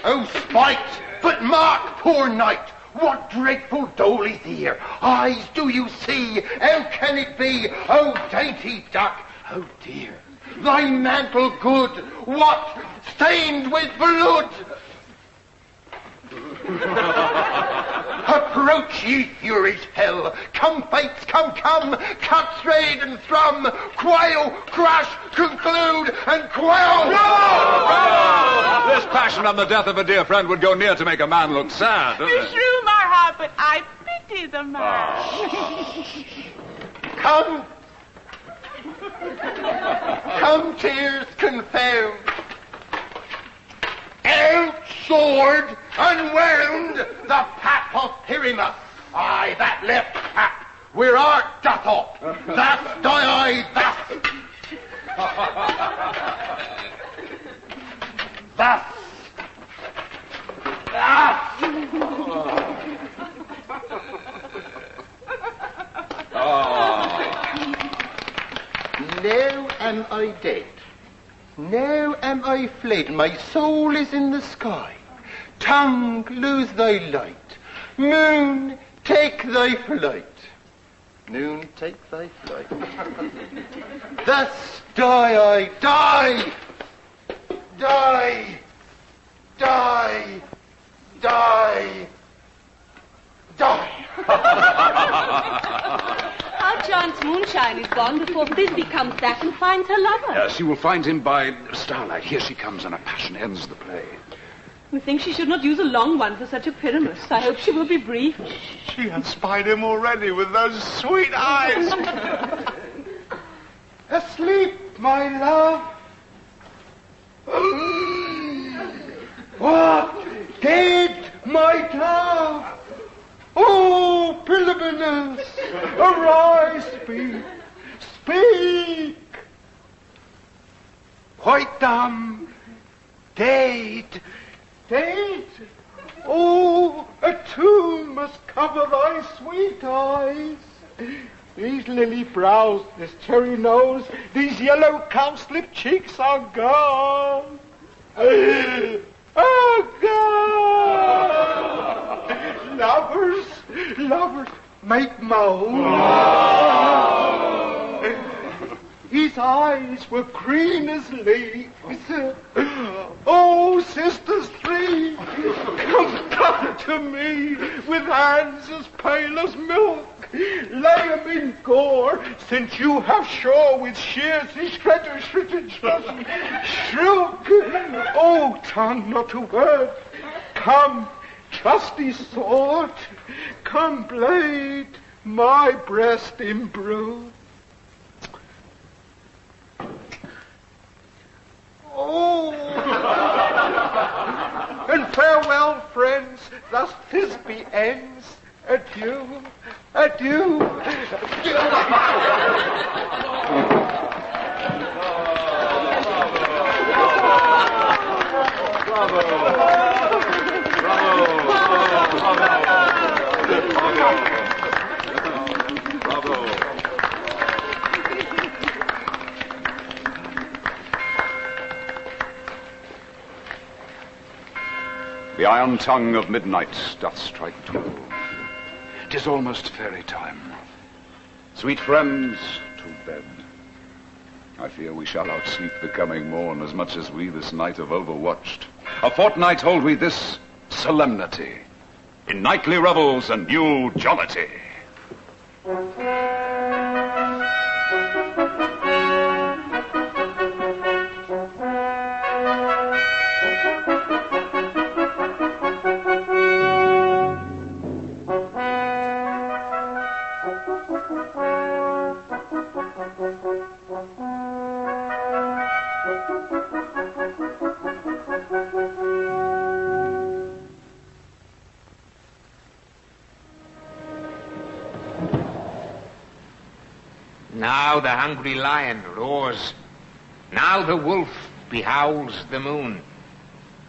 Oh, spite! But mark, poor knight, what dreadful dole is here? Eyes, do you see? How can it be? Oh, dainty duck, oh dear. Thy mantle good, what? Stained with blood! Approach, ye furies hell. Come, fates, come, cut, straight, and thrum. Quail, crush, conclude, and quell. No! This passion on the death of a dear friend would go near to make a man look sad. You shrew my heart, but I pity the man. Come. Come, tears, confound. Out, sword, unwound the pap of Pyramus. Aye, that left pap, where art doth up. Thus die I, thus. Thus. Now am I dead. Now am I fled. My soul is in the sky. Tongue, lose thy light. Moon, take thy flight. Moon, take thy flight. Thus die I, die, die, die, die, die. Our chance moonshine is gone before Thisbe comes back and finds her lover. She will find him by starlight. Here she comes, and a passion ends the play. Methinks she should not use a long one for such a pyramus. I hope she will be brief. She has spied him already with those sweet eyes. Asleep, my love. What? Dead, my dove. Oh, Pilibinus, arise, speak, speak. Quite dumb, dead, dead. Oh, a tomb must cover thy sweet eyes. These lily brows, this cherry nose, these yellow cowslip cheeks are gone. Oh, God! Lovers, lovers, make moan. His eyes were green as leaves. Oh, sisters three, come to me with hands as pale as milk. Lay 'em in gore, since you have sure with shears he shredded, shrook. Oh, tongue, not a word. Come, trusty sword. Come, blade, my breast imbue. Oh! And farewell, friends, thus Thisbe ends. Adieu, adieu, adieu. The iron tongue of midnight doth strike 12. 'Tis almost fairy time. Sweet friends, to bed. I fear we shall outsleep the coming morn as much as we this night have overwatched. A fortnight hold we this solemnity, in nightly revels and new jollity. Now the hungry lion roars. Now the wolf behowls the moon,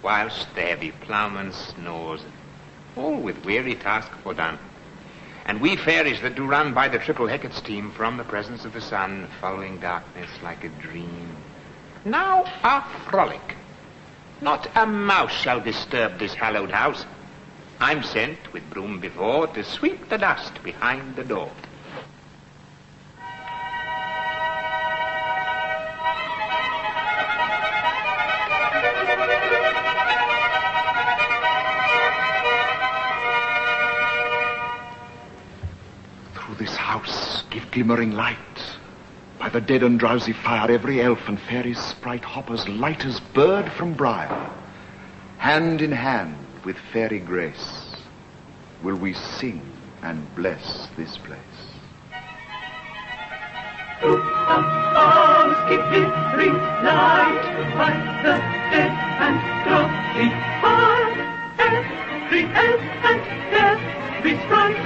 whilst the heavy ploughman snores, all with weary task fordone. And we fairies that do run by the triple Hecate's team from the presence of the sun, following darkness like a dream, now are frolic. Not a mouse shall disturb this hallowed house. I'm sent with broom before to sweep the dust behind the door. This house give glimmering light. By the dead and drowsy fire every elf and fairy sprite hop as light as bird from briar. Hand in hand with fairy grace will we sing and bless this place. Arms keep glittering light by the dead and drowsy fire. Every elf and fairy sprite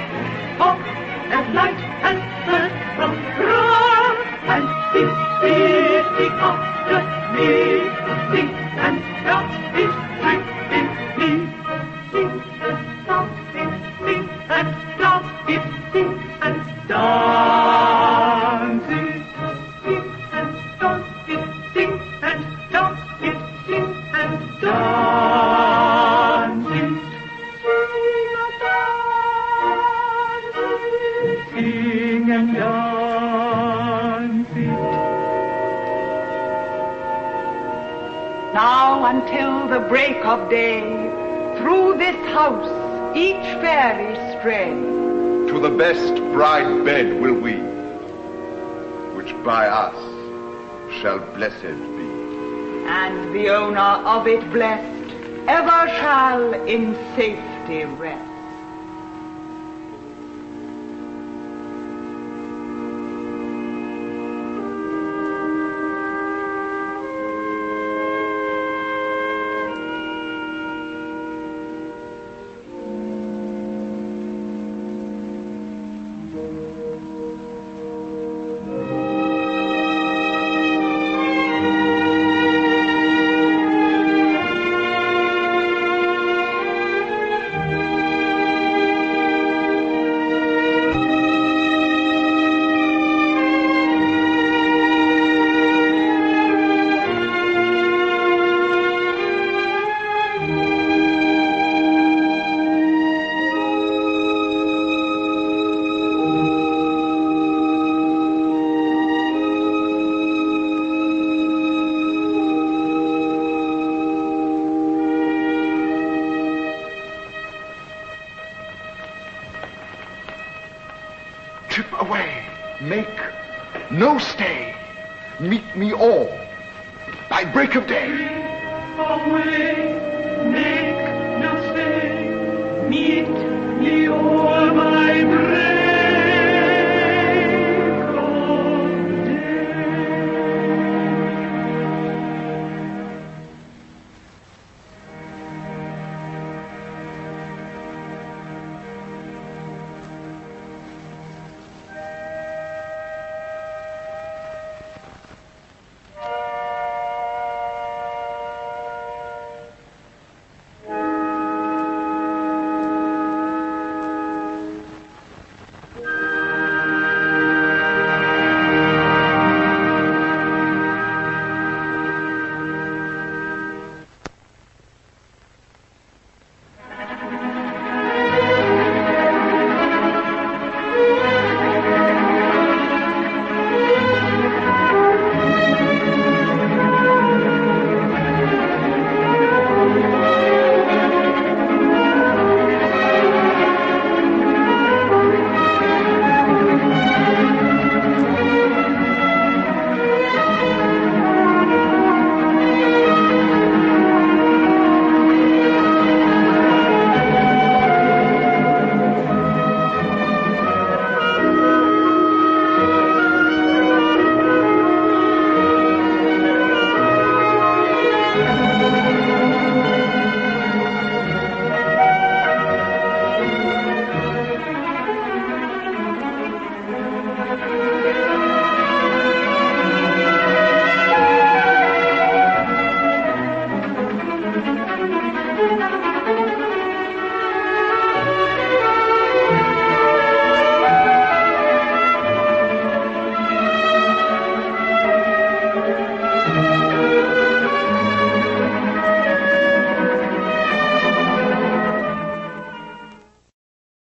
hop and light and bird from roar, and this city after me sing and dance is tripping me. Sing and dance it, sing and dance it, sing and dance it. Sing and dance it, sing and dance it, sing and dance it. Sing and dance it. Now until the break of day, through this house each fairy stray. To the best bride bed will we, which by us shall blessed be. And the owner of it blessed, ever shall in safety rest. Chip away, make no stay, meet me all by break of day. Away, make no stay, meet me all by